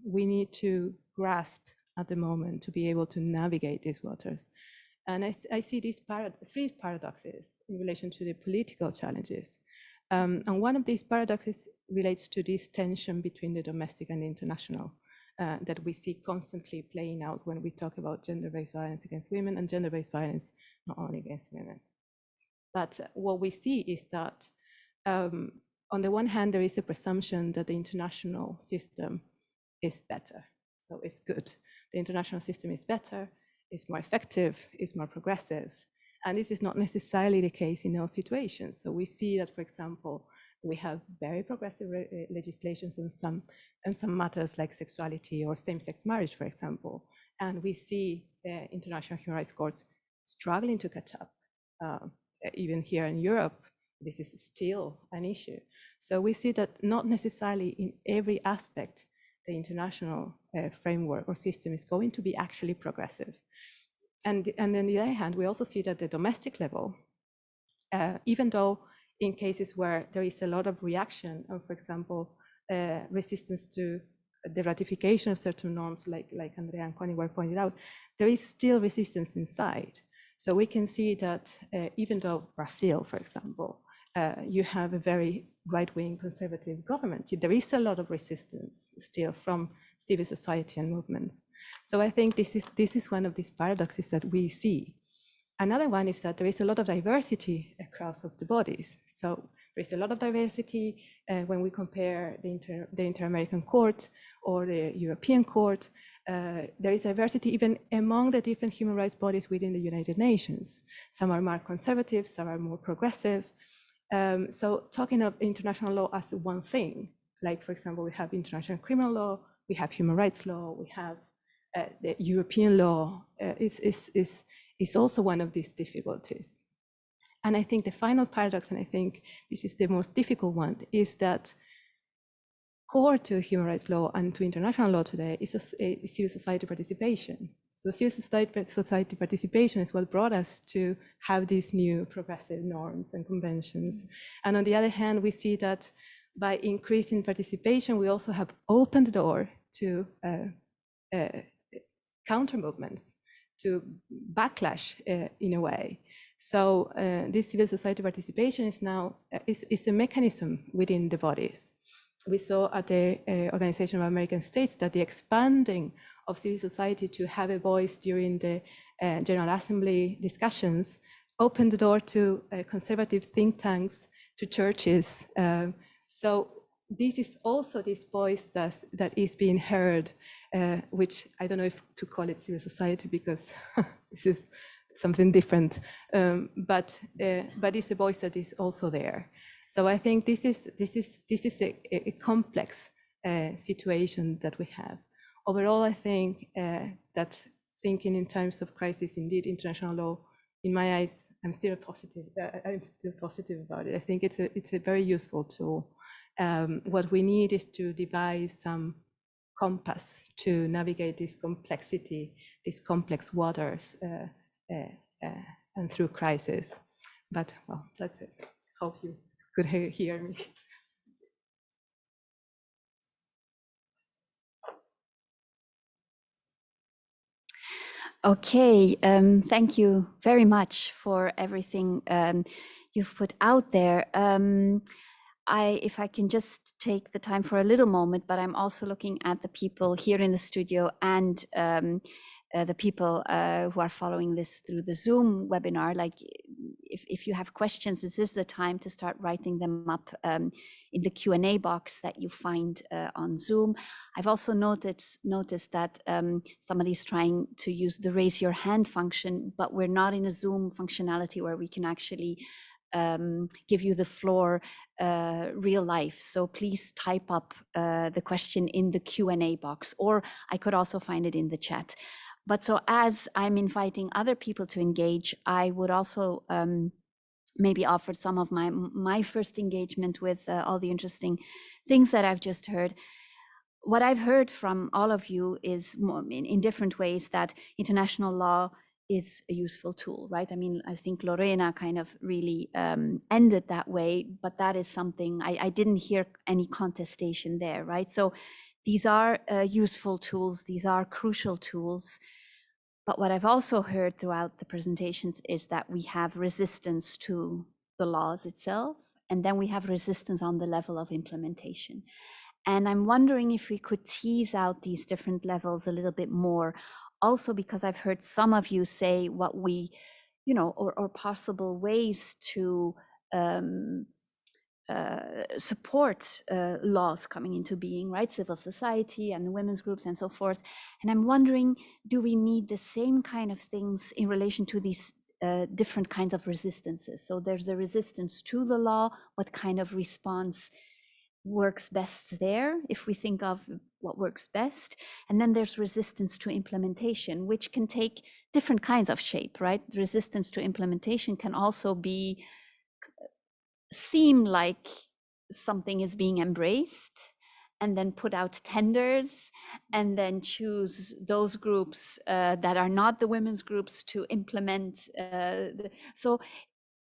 we need to grasp at the moment to be able to navigate these waters. And I see these three paradoxes in relation to the political challenges. And one of these paradoxes relates to this tension between the domestic and the international that we see constantly playing out when we talk about gender-based violence against women and gender-based violence not only against women. But what we see is that on the one hand, there is a presumption that the international system is better. So it's good. The international system is better, it's more effective, it's more progressive. And this is not necessarily the case in all situations. So we see that, for example, we have very progressive legislations in some matters like sexuality or same-sex marriage, for example. And we see international human rights courts struggling to catch up. Even here in Europe, this is still an issue. So we see that not necessarily in every aspect, the international framework or system is going to be actually progressive. And on the other hand, we also see that the domestic level, even though in cases where there is a lot of reaction, or for example, resistance to the ratification of certain norms, like Andrea and Connie were pointed out, there is still resistance inside. So we can see that even though Brazil, for example, you have a very right-wing conservative government, there is a lot of resistance still from civil society and movements. So I think this is one of these paradoxes that we see. Another one is that there is a lot of diversity across of the bodies. So there is a lot of diversity when we compare the Inter-American Court or the European Court. There is diversity even among the different human rights bodies within the United Nations. Some are more conservative, some are more progressive. So talking of international law as one thing, like for example, we have international criminal law, we have human rights law, we have the European law, is also one of these difficulties. And I think the final paradox, and I think this is the most difficult one, is that core to human rights law and to international law today is civil society participation. So civil society participation is what brought us to have these new progressive norms and conventions. And on the other hand, we see that by increasing participation, we also have opened the door to counter movements, to backlash in a way. So this civil society participation is now is a mechanism within the bodies. We saw at the Organization of American States that the expanding of civil society to have a voice during the General Assembly discussions opened the door to conservative think tanks, to churches. So this is also this voice that is being heard, which I don't know if to call it civil society because this is something different, but it's a voice that is also there. So I think this is a complex situation that we have. Overall, I think that thinking in terms of crisis, indeed, international law, in my eyes, I'm still positive. I'm still positive about it. I think it's a very useful tool. What we need is to devise some compass to navigate this complexity, these complex waters, and through crisis. But well, that's it. Hope you could hear me. Okay, thank you very much for everything you've put out there. If I can just take the time for a little moment, but I'm also looking at the people here in the studio and the people who are following this through the Zoom webinar. Like, if you have questions, this is the time to start writing them up in the Q&A box that you find on Zoom. I've also noticed that somebody's trying to use the raise your hand function, but we're not in a Zoom functionality where we can actually give you the floor real life. So please type up the question in the Q&A box, or I could also find it in the chat. But so as I'm inviting other people to engage, I would also maybe offer some of my first engagement with all the interesting things that I've just heard. What I've heard from all of you is in different ways that international law is a useful tool, right? I mean, I think Lorena kind of really ended that way, but that is something I didn't hear any contestation there, right? So these are useful tools, these are crucial tools. But what I've also heard throughout the presentations is that we have resistance to the laws itself, and then we have resistance on the level of implementation. And I'm wondering if we could tease out these different levels a little bit more, also because I've heard some of you say what we, or possible ways to support laws coming into being, right? Civil society and the women's groups and so forth. And I'm wondering, do we need the same kind of things in relation to these different kinds of resistances? So there's the resistance to the law. What kind of response works best there, if we think of what works best? And then there's resistance to implementation, which can take different kinds of shape, right? Resistance to implementation can also seem like something is being embraced, and then put out tenders, and then choose those groups that are not the women's groups to implement. So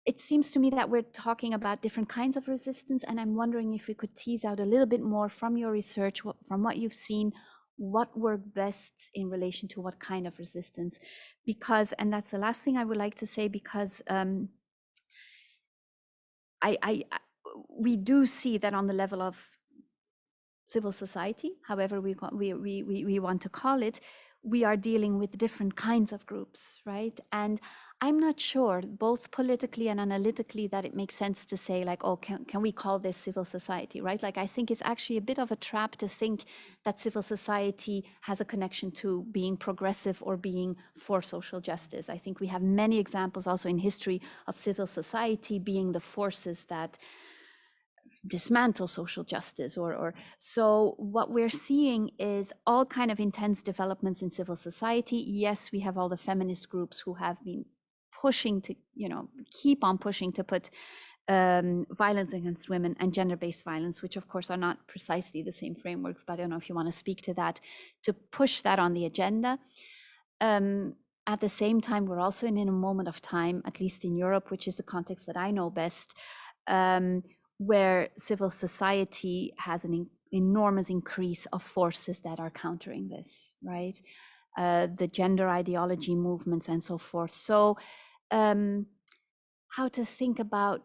it seems to me that we're talking about different kinds of resistance, and I'm wondering if we could tease out a little bit more from your research, from what you've seen, what worked best in relation to what kind of resistance. Because, and that's the last thing I would like to say, because we do see that on the level of civil society, however we want to call it, we are dealing with different kinds of groups, right? And I'm not sure, both politically and analytically, that it makes sense to say like, oh, can we call this civil society, right? Like, I think it's actually a bit of a trap to think that civil society has a connection to being progressive or being for social justice. I think we have many examples also in history of civil society being the forces that dismantle social justice, or so what we're seeing is all kind of intense developments in civil society. Yes, we have all the feminist groups who have been pushing to, keep on pushing to put violence against women and gender-based violence, which of course are not precisely the same frameworks, but I don't know if you want to speak to that, to push that on the agenda. At the same time, we're also in a moment of time, at least in Europe, which is the context that I know best, where civil society has an enormous increase of forces that are countering this, right? The gender ideology movements and so forth. So how to think about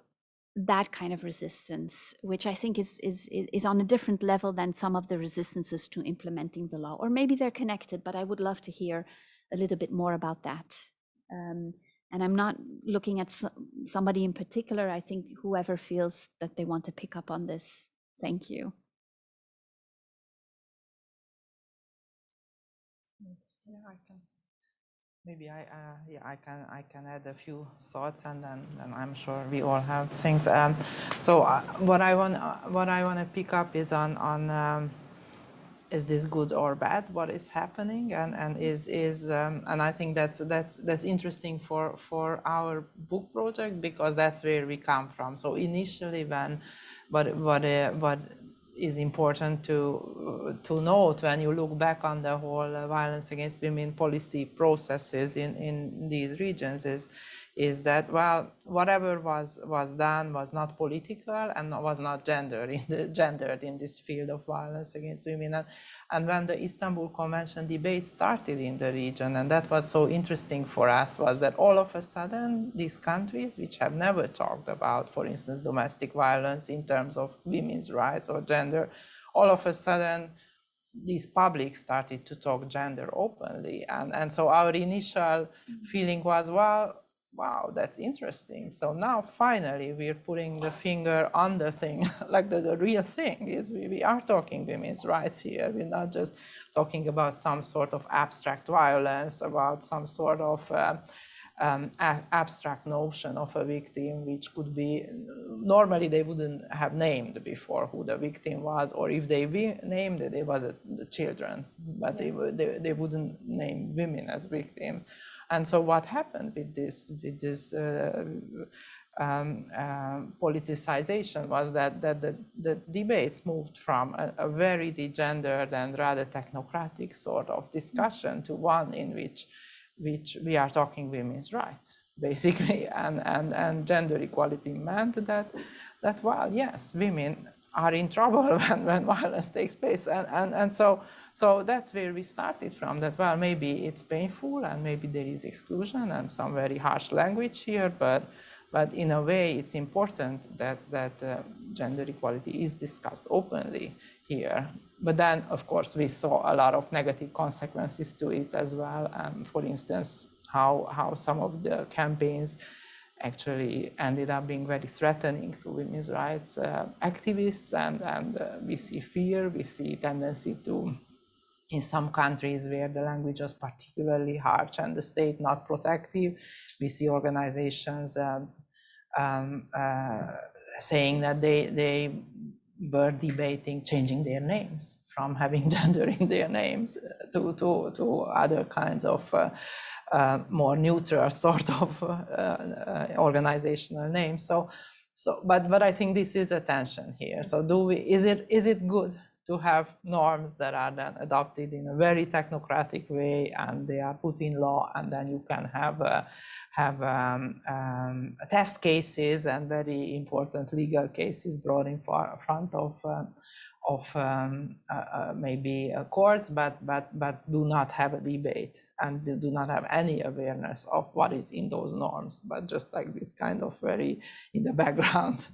that kind of resistance, which I think is on a different level than some of the resistances to implementing the law, or maybe they're connected, but I would love to hear a little bit more about that. And I'm not looking at somebody in particular. I think whoever feels that they want to pick up on this. Thank you. Yeah, I can. Maybe I can add a few thoughts, and then I'm sure we all have things. So what I want to pick up is on is this good or bad? What is happening, and and I think that's interesting for our book project, because that's where we come from. So initially, when what is important to note when you look back on the whole violence against women policy processes in these regions is that, well, whatever was done was not political and was not gendered in this field of violence against women. And when the Istanbul Convention debate started in the region, and that was so interesting for us, was that all of a sudden these countries, which have never talked about, for instance, domestic violence in terms of women's rights or gender, all of a sudden these publics started to talk gender openly. And so our initial feeling was, well, wow, that's interesting. So now finally we're putting the finger on the thing, like the real thing is we are talking women's rights here. We're not just talking about some sort of abstract violence, about some sort of abstract notion of a victim, which could be, normally they wouldn't have named before who the victim was, or if they named it, it was the children, but they wouldn't name women as victims. And so what happened with this politicization was that the debates moved from a very degendered and rather technocratic sort of discussion to one in which we are talking women's rights, basically, and gender equality meant that well, yes, women are in trouble when violence takes place, and so that's where we started from. That, well, maybe it's painful and maybe there is exclusion and some very harsh language here, but in a way it's important that gender equality is discussed openly here. But then, of course, we saw a lot of negative consequences to it as well. For instance, how some of the campaigns actually ended up being very threatening to women's rights activists, and we see fear, we see tendency to, in some countries where the language was particularly harsh and the state not protective, we see organizations saying that they were debating changing their names, from having gender in their names to other kinds of more neutral sort of organizational names. But I think this is a tension here. So is it good to have norms that are then adopted in a very technocratic way and they are put in law, and then you can have test cases and very important legal cases brought in front of maybe courts, but do not have a debate and do not have any awareness of what is in those norms, but just like this kind of very in the background.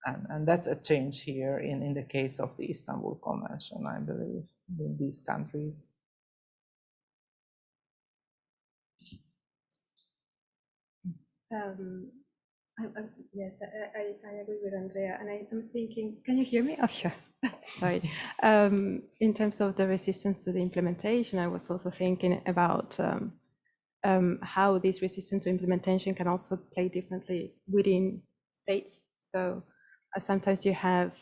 And that's a change here in the case of the Istanbul Convention, I believe, in these countries. Yes, I agree with Andrea, and I'm thinking, can you hear me? Oh, sure. Sorry. In terms of the resistance to the implementation, I was also thinking about how this resistance to implementation can also play differently within states. So sometimes you have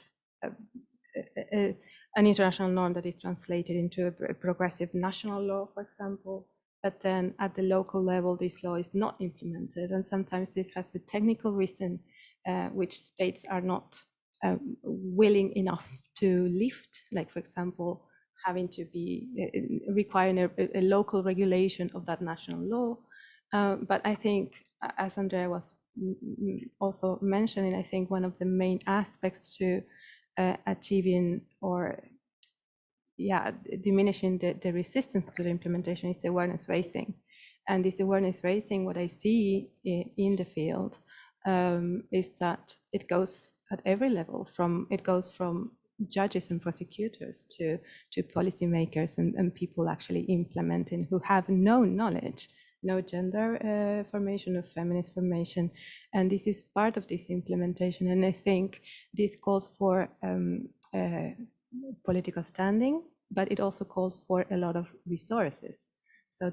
an international norm that is translated into a progressive national law, for example, but then at the local level, this law is not implemented. And sometimes this has a technical reason, which states are not willing enough to lift, like, for example, having to be requiring a local regulation of that national law. But I think, as Andrea was also mentioning, I think one of the main aspects to achieving or diminishing the resistance to the implementation is awareness raising. And this awareness raising, what I see in the field is that it goes at every level. It goes from judges and prosecutors to policymakers and people actually implementing, who have no knowledge, no gender formation, no feminist formation. And this is part of this implementation. And I think this calls for political standing, but it also calls for a lot of resources. So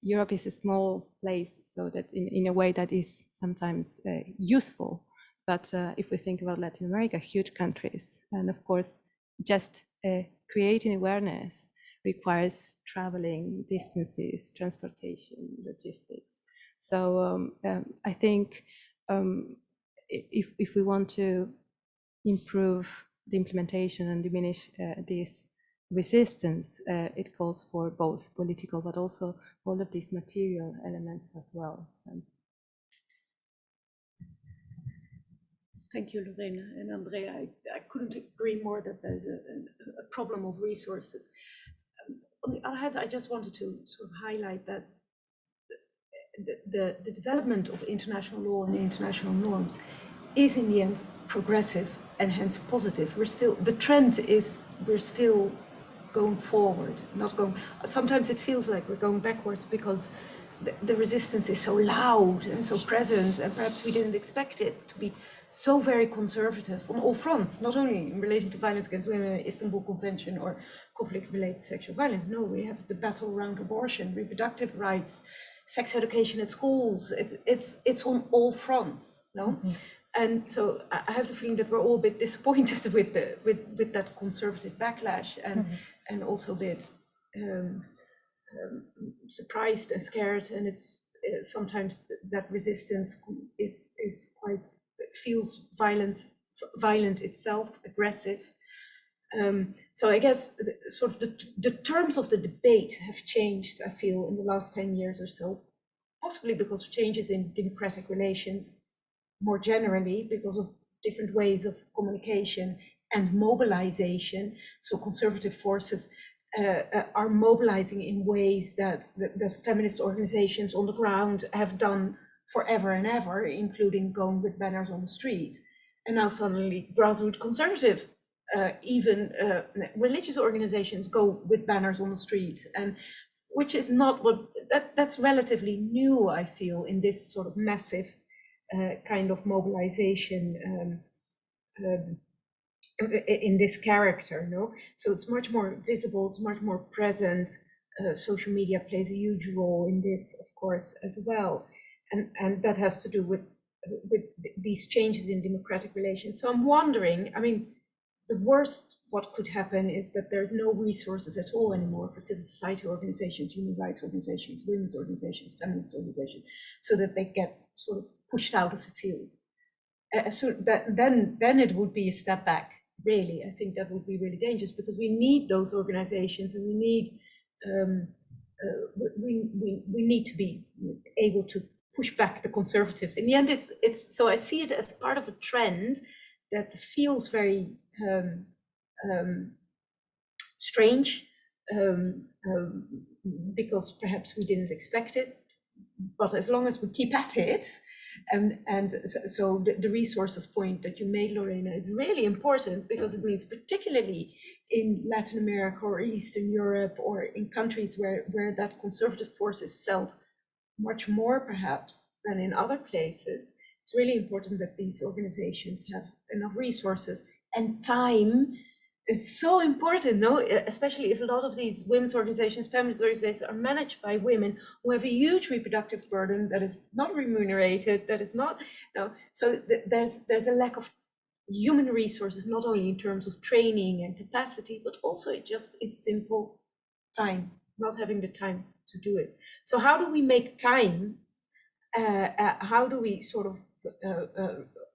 Europe is a small place, so that in a way that is sometimes useful. But if we think about Latin America, huge countries, and of course, just creating awareness requires traveling distances, transportation, logistics. So I think if we want to improve the implementation and diminish this resistance, it calls for both political but also all of these material elements as well. So. Thank you, Lorena and Andrea. I couldn't agree more that there's a problem of resources. On the other hand, I just wanted to sort of highlight that the development of international law and international norms is in the end progressive and hence positive. The trend is we're still going forward, not going, sometimes it feels like we're going backwards because the resistance is so loud and so present, and perhaps we didn't expect it to be so very conservative on all fronts, not only in relation to violence against women, Istanbul Convention, or conflict-related sexual violence. No, we have the battle around abortion, reproductive rights, sex education at schools. It's on all fronts, no? Mm-hmm. And so I have the feeling that we're all a bit disappointed with that conservative backlash, and also a bit surprised and scared. And it's sometimes that resistance is quite, feels violent itself, aggressive. So I guess the terms of the debate have changed, I feel, in the last 10 years or so, possibly because of changes in democratic relations more generally, because of different ways of communication and mobilization. So conservative forces are mobilizing in ways that the feminist organizations on the ground have done forever and ever, including going with banners on the street. And now suddenly grassroots conservative, even religious organizations go with banners on the street, and which is not what, that's relatively new, I feel, in this sort of massive kind of mobilization in this character, no? So it's much more visible, it's much more present. Social media plays a huge role in this, of course, as well. And that has to do with these changes in democratic relations. So I'm wondering, I mean, the worst what could happen is that there's no resources at all anymore for civil society organizations, human rights organizations, women's organizations, feminist organizations, so that they get sort of pushed out of the field. So that then it would be a step back, really. I think that would be really dangerous, because we need those organizations, and we need we need to be able to push back the conservatives. In the end, it's so I see it as part of a trend that feels very strange, because perhaps we didn't expect it. But as long as we keep at it, and so the resources point that you made, Lorena, is really important, because it means particularly in Latin America or Eastern Europe, or in countries where that conservative force is felt much more perhaps than in other places, it's really important that these organizations have enough resources and time. It's so important, no? Especially if a lot of these women's organizations, feminist organizations, are managed by women who have a huge reproductive burden that is not remunerated, that is not, no. So there's a lack of human resources, not only in terms of training and capacity, but also it just is simple time, not having the time to do it. So how do we make time? How do we sort of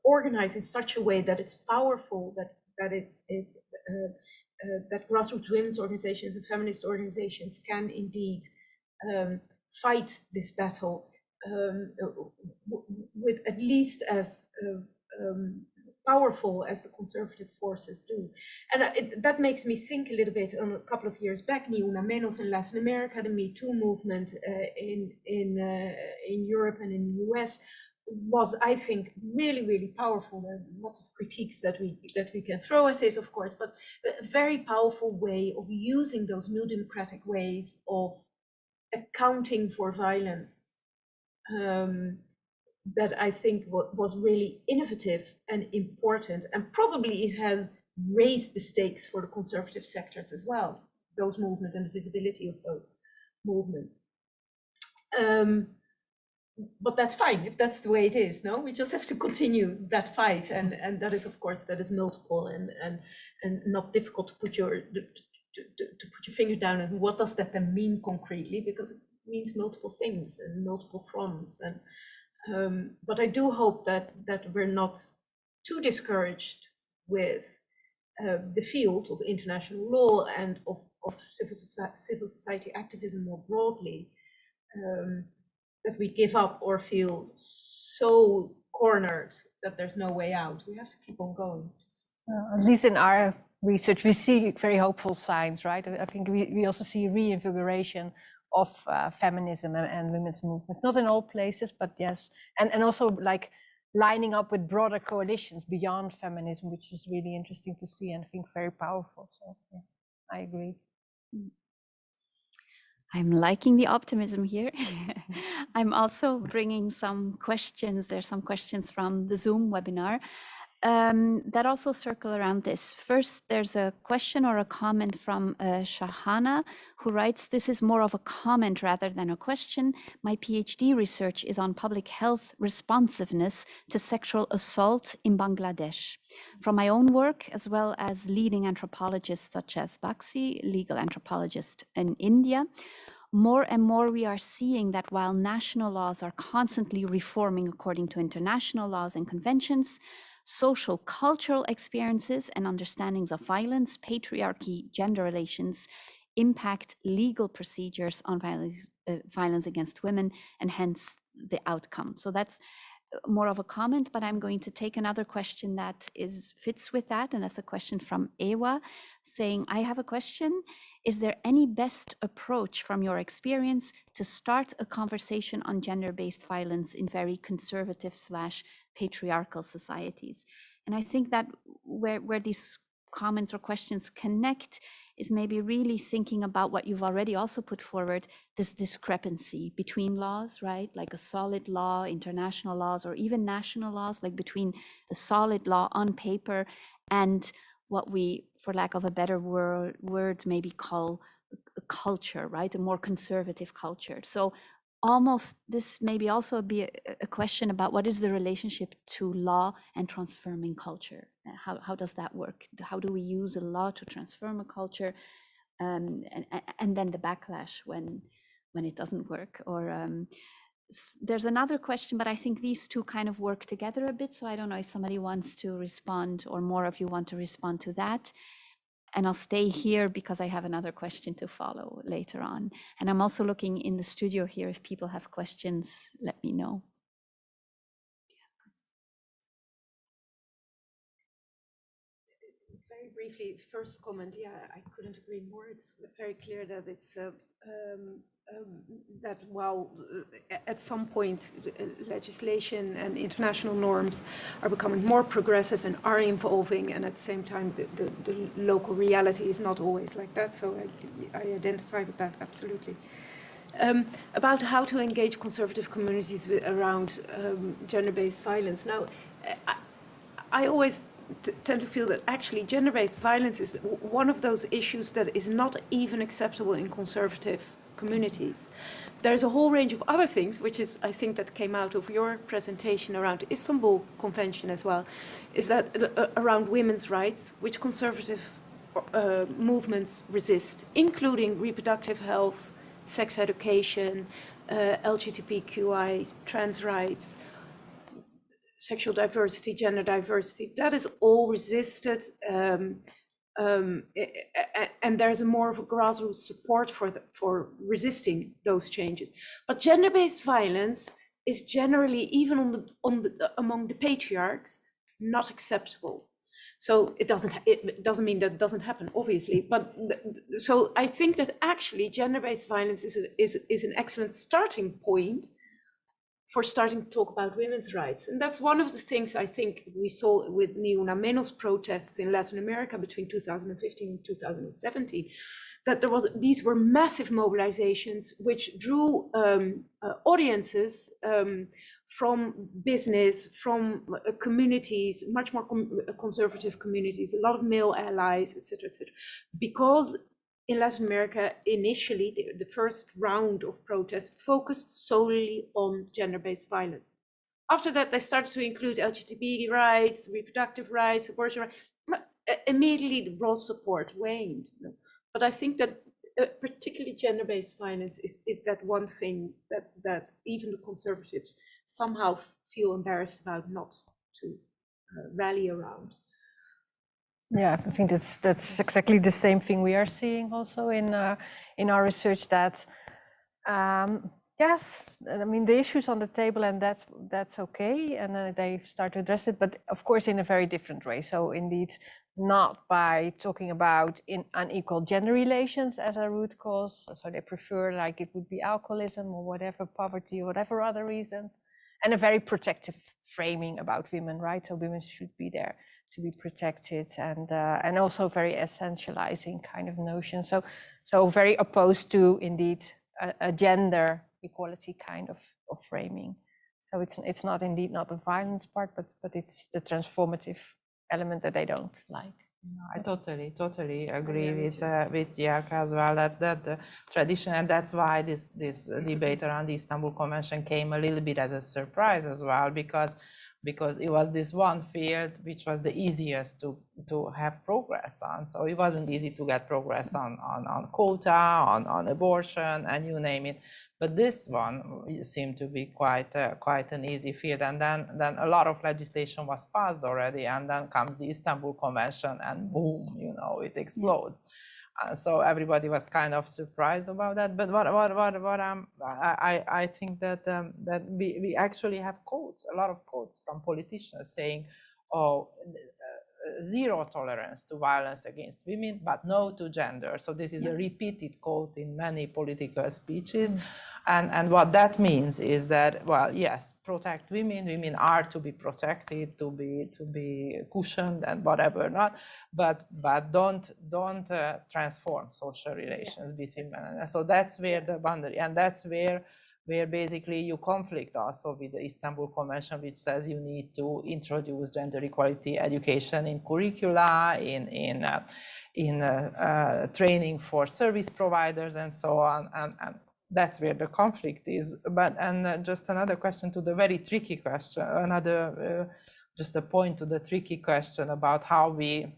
organize in such a way that it's powerful, that grassroots women's organizations and feminist organizations can indeed fight this battle with at least as powerful as the conservative forces do. And that makes me think a little bit on a couple of years back, Ni Una Menos in Latin America, the Me Too movement in Europe and in the US was, I think, really, really powerful. There are lots of critiques that we can throw at it, of course, but a very powerful way of using those new democratic ways of accounting for violence, that I think was really innovative and important, and probably it has raised the stakes for the conservative sectors as well, those movements and the visibility of those movements. But that's fine if that's the way it is. No, we just have to continue that fight, and that is, of course, that is multiple and not difficult to put your finger down. And what does that then mean concretely? Because it means multiple things and multiple fronts. And but I do hope that we're not too discouraged with the field of international law and of civil society activism more broadly, that we give up or feel so cornered that there's no way out. We have to keep on going. At least in our research, we see very hopeful signs, right? I think we also see reinvigoration of feminism and women's movement, not in all places, but yes. And also like lining up with broader coalitions beyond feminism, which is really interesting to see and I think very powerful. So yeah, I agree. I'm liking the optimism here. I'm also bringing some questions. There's some questions from the Zoom webinar that also circle around this. First, there's a question or a comment from Shahana, who writes, "This is more of a comment rather than a question. My PhD research is on public health responsiveness to sexual assault in Bangladesh. From my own work, as well as leading anthropologists such as Baxi, legal anthropologist in India, more and more we are seeing that while national laws are constantly reforming according to international laws and conventions, social cultural experiences and understandings of violence, patriarchy, gender relations impact legal procedures on violence against women and hence the outcome." So that's more of a comment, but I'm going to take another question that fits with that, and that's a question from Ewa saying, "I have a question. Is there any best approach from your experience to start a conversation on gender-based violence in very conservative / patriarchal societies?" And I think that where these comments or questions connect is maybe really thinking about what you've already also put forward, this discrepancy between laws, right? Like a solid law, international laws, or even national laws, like between a solid law on paper and what we, for lack of a better word, maybe call a culture, right? A more conservative culture. So almost this maybe also be a question about what is the relationship to law and transforming culture? How does that work? How do we use a law to transform a culture? And then the backlash when it doesn't work. Or there's another question, but I think these two kind of work together a bit. So I don't know if somebody wants to respond or more of you want to respond to that. And I'll stay here because I have another question to follow later on. And I'm also looking in the studio here. If people have questions, let me know. Very briefly, first comment, yeah, I couldn't agree more. It's very clear that it's that while at some point legislation and international norms are becoming more progressive and are evolving, and at the same time the local reality is not always like that. So I identify with that absolutely. About how to engage conservative communities around gender-based violence. Now, I always tend to feel that actually gender-based violence is one of those issues that is not even acceptable in conservative communities. There's a whole range of other things, which is, I think, that came out of your presentation around the Istanbul Convention as well, is that around women's rights, which conservative movements resist, including reproductive health, sex education, LGBTQI, trans rights, sexual diversity, gender diversity, that is all resisted. And there's more of a grassroots support for resisting those changes. But gender-based violence is generally, even among the patriarchs, not acceptable. So it doesn't mean that it doesn't happen, obviously. But so I think that actually gender-based violence is an excellent starting point for starting to talk about women's rights. And that's one of the things I think we saw with Ni Una Menos protests in Latin America between 2015 and 2017, that these were massive mobilizations which drew audiences from business, from communities, much more conservative communities, a lot of male allies, etc., because in Latin America, initially, the first round of protests focused solely on gender-based violence. After that, they started to include LGBT rights, reproductive rights, abortion rights. Immediately, the broad support waned. But I think that particularly gender-based violence is that one thing that even the conservatives somehow feel embarrassed about not to rally around. Yeah, I think that's exactly the same thing we are seeing also in our research, that yes, I mean the issues on the table, and that's okay, and they start to address it, but of course in a very different way. So indeed, not by talking about unequal gender relations as a root cause. So they prefer, like, it would be alcoholism or whatever, poverty or whatever other reasons, and a very protective framing about women, right? So women should be there to be protected, and also very essentializing kind of notion. So very opposed to indeed a gender equality kind of framing. So it's not indeed not the violence part, but it's the transformative element that they don't like. I totally agree with Jörg as well, that the tradition, and that's why this debate around the Istanbul Convention came a little bit as a surprise as well, because it was this one field which was the easiest to have progress on. So it wasn't easy to get progress on quota, on abortion, and you name it. But this one seemed to be quite an easy field, and then a lot of legislation was passed already, and then comes the Istanbul Convention, and boom, it explodes. So everybody was kind of surprised about that. But what I think that we actually have quotes, a lot of quotes from politicians saying, oh, zero tolerance to violence against women, but no to gender. So this is a repeated quote in many political speeches. And what that means is that, well, yes, protect women. Women are to be protected, to be cushioned and whatever not, but don't transform social relations between men. And so that's where the boundary, and that's where basically you conflict also with the Istanbul Convention, which says you need to introduce gender equality education in curricula, in training for service providers, and so on. And that's where the conflict is. But just another question to the very tricky question, just a point to the tricky question about how we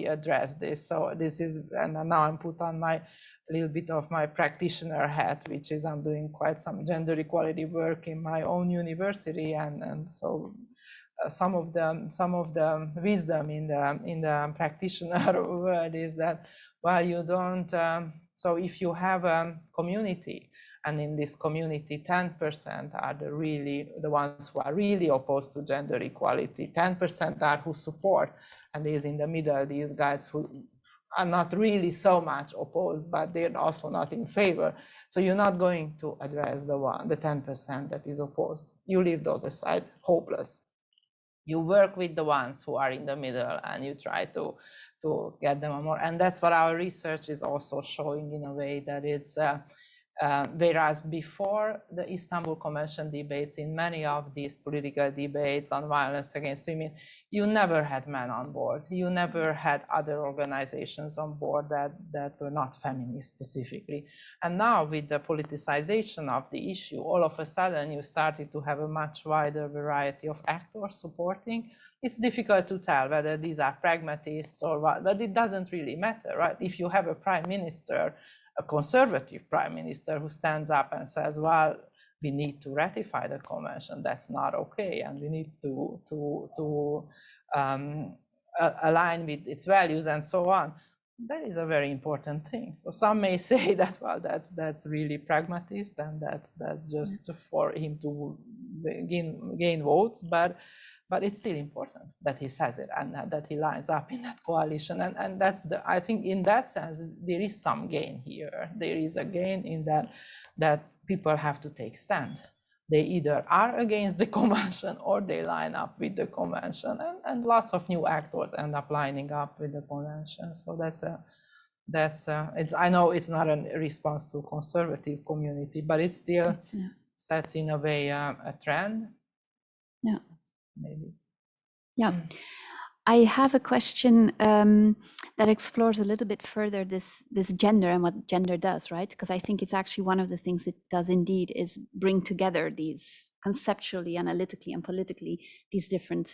address this. So this is, and now I'm put on my little bit of my practitioner hat, which is I'm doing quite some gender equality work in my own university, and so some of the wisdom in the practitioner world is that, well, you don't. So if you have a community, and in this community 10% are the ones who are really opposed to gender equality, 10% are who support, and there's in the middle these guys who are not really so much opposed, but they're also not in favor. So you're not going to address the 10% that is opposed. You leave those aside, hopeless. You work with the ones who are in the middle, and you try to get them more. And that's what our research is also showing, in a way, that it's whereas before the Istanbul Convention debates, in many of these political debates on violence against women, you never had men on board. You never had other organizations on board that were not feminist specifically. And now, with the politicization of the issue, all of a sudden you started to have a much wider variety of actors supporting. It's difficult to tell whether these are pragmatists or what, but it doesn't really matter, right? If you have a prime minister, a conservative prime minister, who stands up and says, well, we need to ratify the convention, that's not okay, and we need to align with its values and so on, that is a very important thing. So some may say that, well, that's really pragmatist, and that's just for him to gain votes, but it's still important that he says it, and that he lines up in that coalition. And that's I think in that sense, there is some gain here. There is a gain in that people have to take stand. They either are against the convention or they line up with the convention, and lots of new actors end up lining up with the convention. So I know it's not a response to a conservative community, but it still sets in a way a trend. Yeah. Maybe. Yeah. I have a question that explores a little bit further this gender and what gender does, right? Because I think it's actually one of the things it does indeed is bring together these conceptually, analytically, and politically, these different,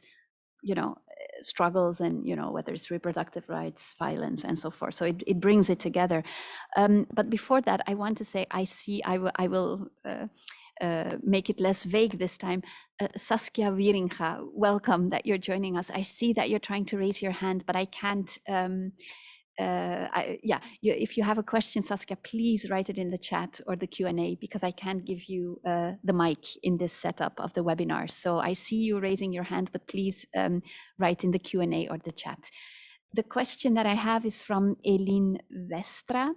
struggles, and, whether it's reproductive rights, violence, and so forth. So it brings it together. But before that, I want to say, I will make it less vague this time. Saskia Wieringa, welcome that you're joining us. I see that you're trying to raise your hand, but I can't. If you have a question, Saskia, please write it in the chat or the Q&A, because I can't give you the mic in this setup of the webinar. So I see you raising your hand, but please write in the Q&A or the chat. The question that I have is from Eline Westra.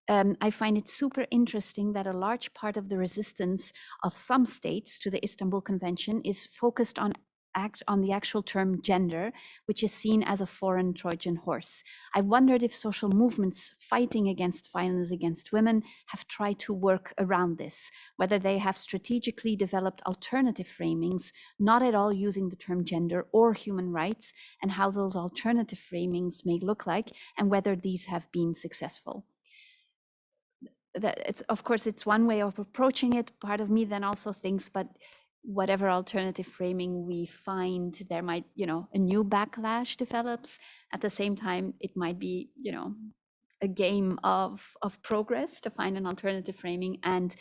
I find it super interesting that a large part of the resistance of some states to the Istanbul Convention is focused on the actual term gender, which is seen as a foreign Trojan horse. I wondered if social movements fighting against violence against women have tried to work around this, whether they have strategically developed alternative framings, not at all using the term gender or human rights, and how those alternative framings may look like, and whether these have been successful. Of course, it's one way of approaching it. Part of me then also thinks, but whatever alternative framing we find, there might, a new backlash develops. At the same time, it might be, a game of progress to find an alternative framing and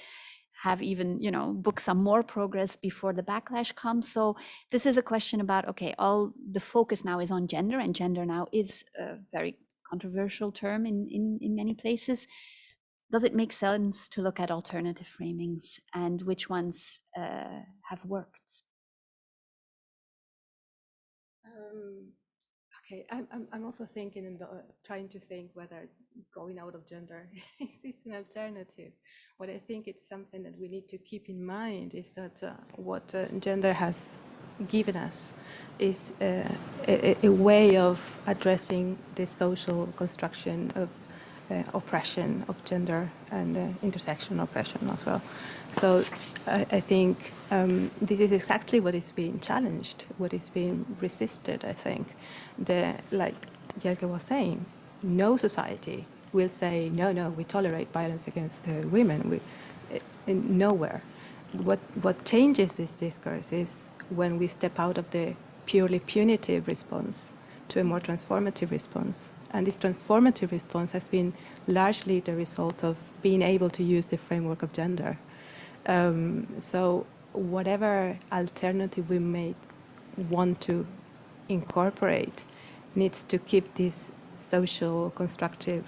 have even, book some more progress before the backlash comes. So this is a question about, okay, all the focus now is on gender, and gender now is a very controversial term in many places. Does it make sense to look at alternative framings, and which ones have worked? Okay, I'm also thinking and trying to think whether going out of gender is an alternative. What I think it's something that we need to keep in mind is that what gender has given us is a way of addressing the social construction of oppression of gender and intersection oppression as well. So I think this is exactly what is being challenged, what is being resisted, I think. Like Jelke was saying, no society will say, no, we tolerate violence against women. Nowhere. What changes this discourse is when we step out of the purely punitive response to a more transformative response. And this transformative response has been largely the result of being able to use the framework of gender. So whatever alternative we may want to incorporate needs to keep this social constructive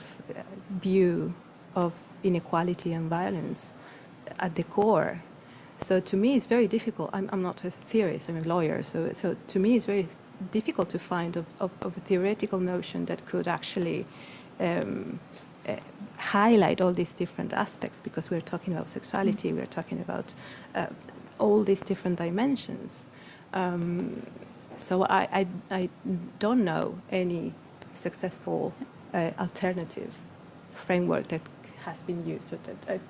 view of inequality and violence at the core. So to me, it's very difficult. I'm not a theorist, I'm a lawyer. So to me, it's very difficult to find of a theoretical notion that could actually highlight all these different aspects, because we're talking about sexuality, we're talking about all these different dimensions. So I don't know any successful alternative framework that has been used. So that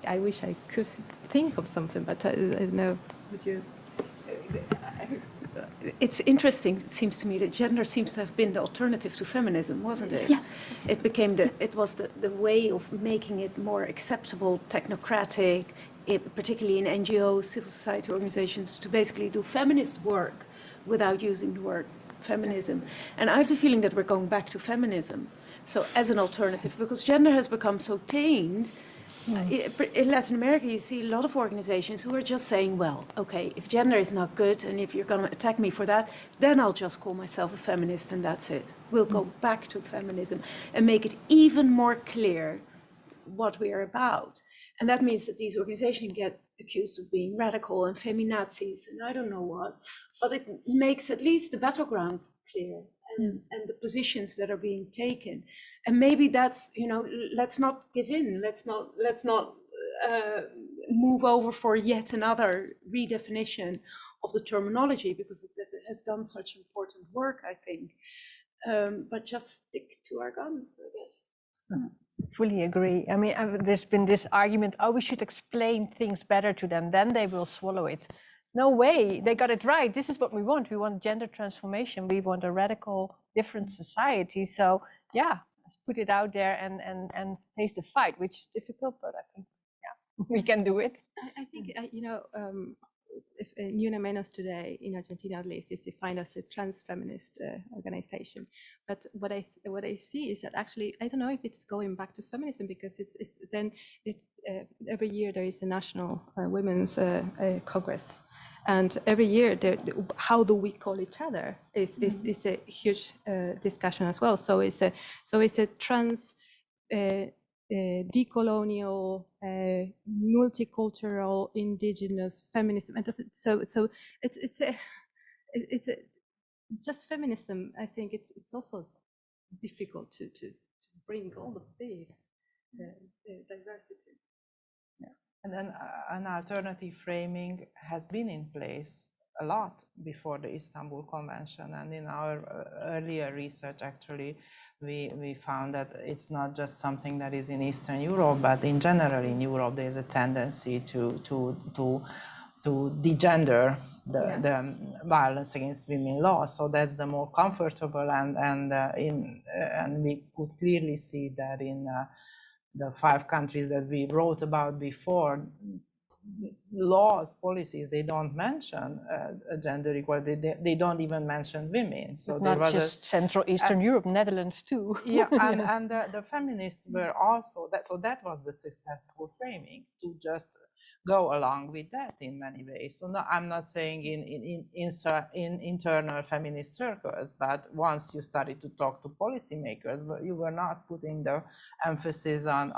I wish I could think of something, but I don't know. Would you? It's interesting, it seems to me, that gender seems to have been the alternative to feminism, wasn't it? Yeah. It was the way of making it more acceptable, technocratic, particularly in NGOs, civil society organizations, to basically do feminist work without using the word feminism. And I have the feeling that we're going back to feminism, so as an alternative, because gender has become so tamed. In Latin America, you see a lot of organizations who are just saying, well, okay, if gender is not good, and if you're going to attack me for that, then I'll just call myself a feminist, and that's it. We'll go back to feminism and make it even more clear what we are about. And that means that these organizations get accused of being radical and feminazis and I don't know what, but it makes at least the battleground clear. And the positions that are being taken, and maybe that's, let's not give in. Let's not move over for yet another redefinition of the terminology, because it has done such important work, I think. But just stick to our guns, I guess. Fully agree. I mean, there's been this argument, oh, we should explain things better to them, then they will swallow it. No way, they got it right. This is what we want. We want gender transformation. We want a radical, different society. So yeah, let's put it out there and face the fight, which is difficult, but I think, yeah, we can do it. I think, if Una Menos today, in Argentina at least, is defined as a trans-feminist organization. But what I see is that actually, I don't know if it's going back to feminism, because it's every year there is a national women's congress, and every year how do we call each other is a huge discussion as well. So it's a trans decolonial, multicultural, indigenous feminism, and it's just feminism. I think it's also difficult to bring all of these diversity. Yeah. And then an alternative framing has been in place a lot before the Istanbul Convention, and in our earlier research actually we found that it's not just something that is in Eastern Europe, but in general in Europe there's a tendency to degender the violence against women law. So that's the more comfortable, and we could clearly see that in the 5 countries that we wrote about before, laws, policies, they don't mention gender equality. They don't even mention women. So but not just Central Eastern Europe, Netherlands too. Yeah, and the feminists were also that. So that was the successful framing, to just go along with that in many ways. So no, I'm not saying in internal feminist circles, but once you started to talk to policymakers, you were not putting the emphasis on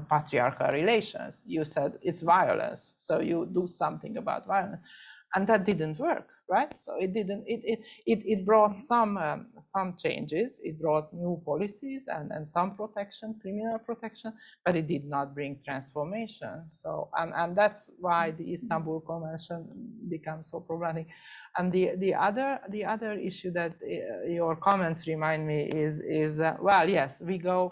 patriarchal relations. You said it's violence, so you do something about violence, and that didn't work, right? So it didn't. It brought some changes. It brought new policies and some protection, criminal protection, but it did not bring transformation. So and that's why the Istanbul Convention becomes so problematic. And the other issue that your comments remind me is well, yes, we go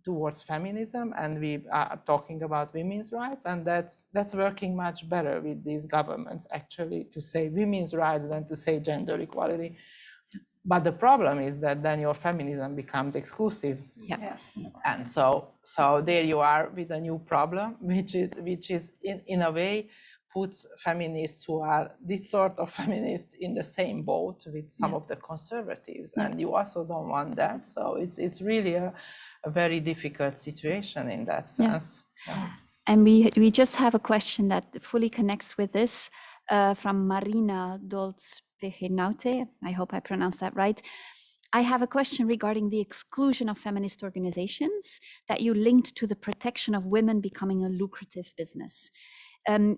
towards feminism, and we are talking about women's rights, and that's working much better with these governments actually, to say women's rights than to say gender equality. But the problem is that then your feminism becomes exclusive. Yeah. And so there you are with a new problem, which is in a way puts feminists who are this sort of feminists in the same boat with some of the conservatives, and you also don't want that. So it's really a very difficult situation in that sense. Yeah. And we just have a question that fully connects with this from Marina Dolz-Pechenaute. I hope I pronounced that right. I have a question regarding the exclusion of feminist organizations that you linked to the protection of women becoming a lucrative business.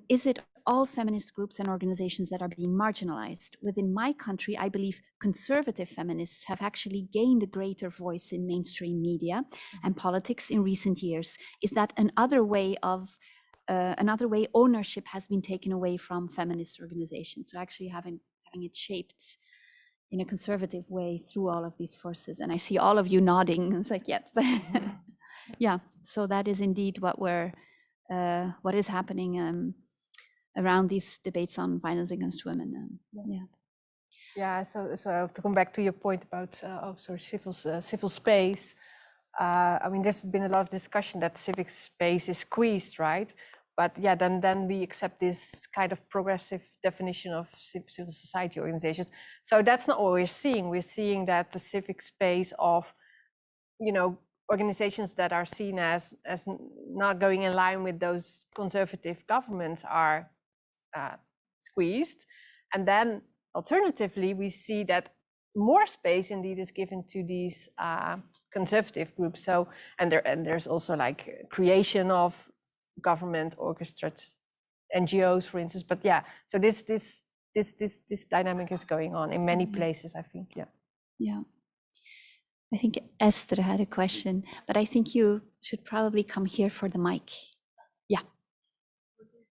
Is it all feminist groups and organizations that are being marginalized? Within my country, I believe conservative feminists have actually gained a greater voice in mainstream media and politics in recent years. Is that another way ownership has been taken away from feminist organizations? So actually having it shaped in a conservative way through all of these forces. And I see all of you nodding. It's like, yep. Yeah, so that is indeed what is happening around these debates on violence against women. Yeah, so to come back to your point about civil space, I mean, there's been a lot of discussion that civic space is squeezed, right? But yeah, then we accept this kind of progressive definition of civil society organizations. So that's not what we're seeing. We're seeing that the civic space of, organizations that are seen as not going in line with those conservative governments are squeezed. And then alternatively, we see that more space indeed is given to these conservative groups. So and there's also like creation of government orchestrated NGOs, for instance. But yeah, so this dynamic is going on in many places, I think. Yeah. I think Esther had a question, but I think you should probably come here for the mic. Yeah. Okay.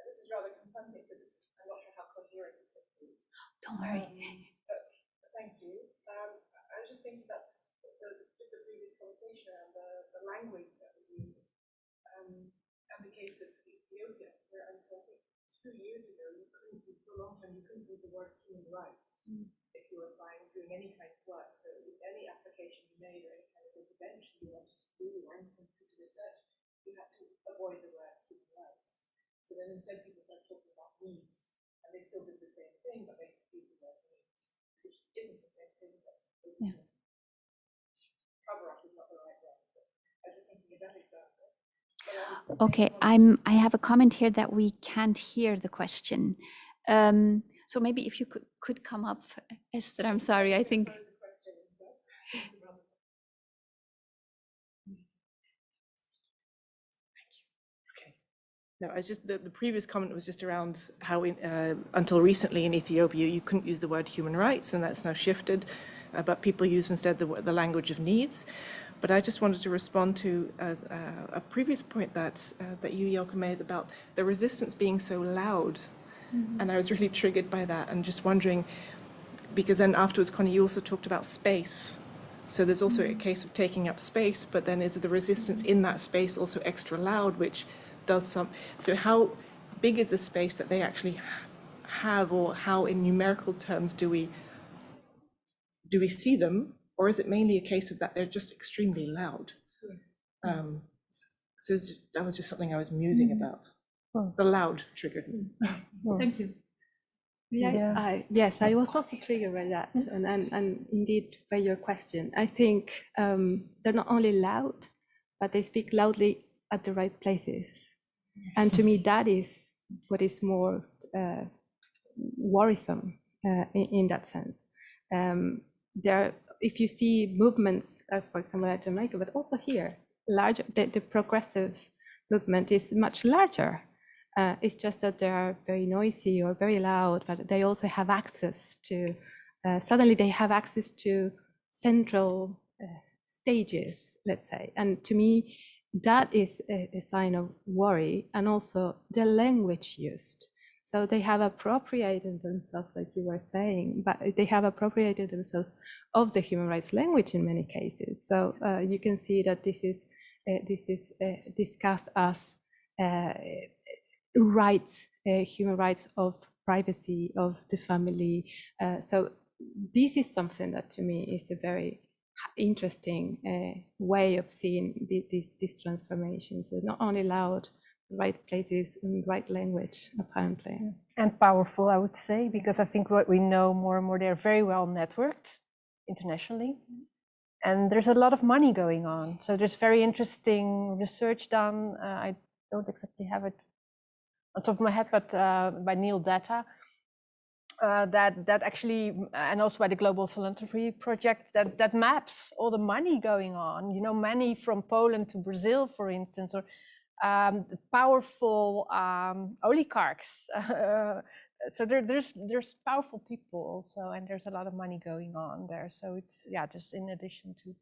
This is rather confronting because I'm not sure how coherent it's going to be. Don't worry. Thank you. I was just thinking about the previous conversation and the language that was used. And the case of Ethiopia, where until I think 2 years ago, for a long time, you couldn't use the word human rights if you were doing any kind of work. So with any application you made or any kind of intervention you wanted to do or any piece of research, you had to avoid the word human rights. So then instead people start talking about needs, and they still did the same thing, but they used the word needs, which isn't the same thing, but cover up is not the right word. But I was just thinking of that example. Okay, I have a comment here that we can't hear the question. So maybe if you could come up, Esther, I'm sorry, I think. No, it's just the previous comment was just around how until recently in Ethiopia you couldn't use the word human rights, and that's now shifted, but people use instead the language of needs. But I just wanted to respond to a previous point that you, Jelke, made about the resistance being so loud, and I was really triggered by that, and just wondering, because then afterwards, Connie, you also talked about space. So there's also a case of taking up space, but then is the resistance in that space also extra loud, which does some, so how big is the space that they actually have, or how in numerical terms do we see them, or is it mainly a case of that they're just extremely loud? So that was just something I was musing about. The loud triggered me. Thank you. Yes, I was also triggered by that, and indeed by your question. I think they're not only loud, but they speak loudly at the right places. And to me, that is what is most worrisome in that sense. If you see movements, for example, at Jamaica, but also here, larger, the progressive movement is much larger. It's just that they are very noisy or very loud, but they also have access to, suddenly they have access to central stages, let's say. And to me, that is a sign of worry, and also the language used. So they have appropriated themselves, like you were saying, but they have appropriated themselves of the human rights language in many cases. So you can see that this is discussed as rights, human rights of privacy, of the family. So this is something that to me is a very interesting way of seeing this transformation. So not only loud, right places and right language, apparently. And powerful, I would say, because I think what we know more and more, they're very well networked internationally. And there's a lot of money going on. So there's very interesting research done. I don't exactly have it on top of my head, but by Neil Data, that actually, and also by the Global Philanthropy Project, that maps all the money going on. You know, money from Poland to Brazil, for instance, or powerful oligarchs. So there's powerful people also, and there's a lot of money going on there. So it's just in addition to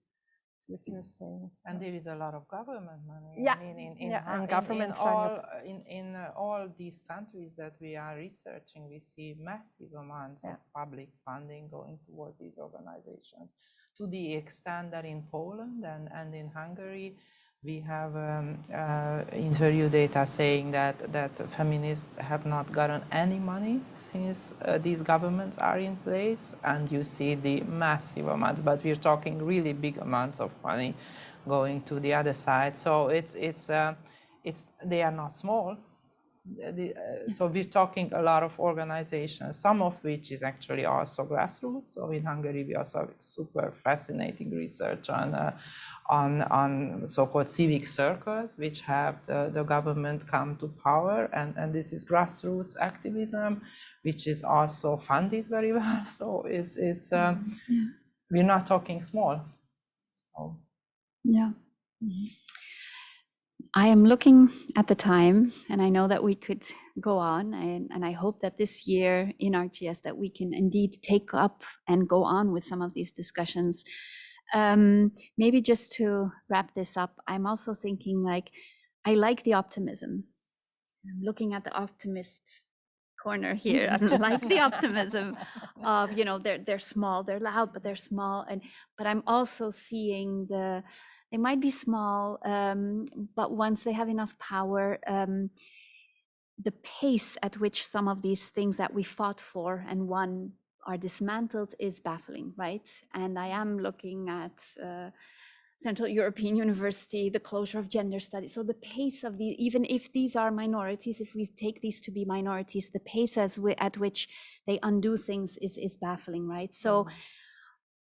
what you're saying. And there is a lot of government money. Yeah, I mean, and government in all these countries that we are researching, we see massive amounts of public funding going towards these organizations, to the extent that in Poland and in Hungary, we have interview data saying that feminists have not gotten any money since these governments are in place, and you see the massive amounts, but we're talking really big amounts of money going to the other side. So they are not small. So we're talking a lot of organizations, some of which is actually also grassroots. So in Hungary, we also have super fascinating research on so-called civic circles, which have the government come to power, and this is grassroots activism, which is also funded very well. So it's we're not talking small. So. Yeah. I am looking at the time, and I know that we could go on, and I hope that this year in ArcGIS that we can indeed take up and go on with some of these discussions. Maybe just to wrap this up, I'm also thinking, like, I like the optimism. I'm looking at the optimist corner here. I like the optimism of, you know, they're small, they're loud, but they're small, but I'm also seeing they might be small, but once they have enough power, the pace at which some of these things that we fought for and won are dismantled is baffling, right? And I am looking at Central European University, the closure of gender studies. So the pace of the, even if these are minorities, if we take these to be minorities, the pace at which they undo things is baffling, right? So,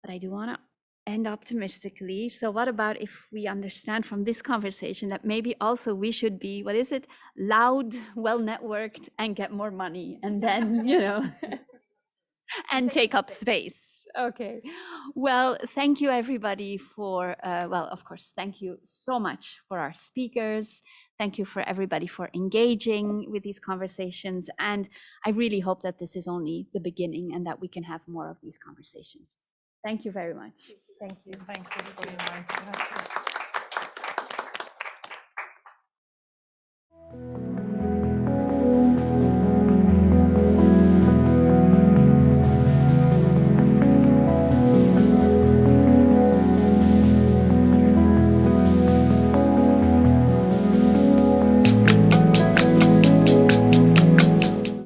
but I do want to end optimistically. So what about if we understand from this conversation that maybe also we should be, what is it, loud, well-networked, and get more money, and then, you know, and take up space. Okay. Well, thank you everybody for, well, of course, thank you so much for our speakers. Thank you for everybody for engaging with these conversations. And I really hope that this is only the beginning and that we can have more of these conversations. Thank you very much. Thank you. Thank you for inviting us.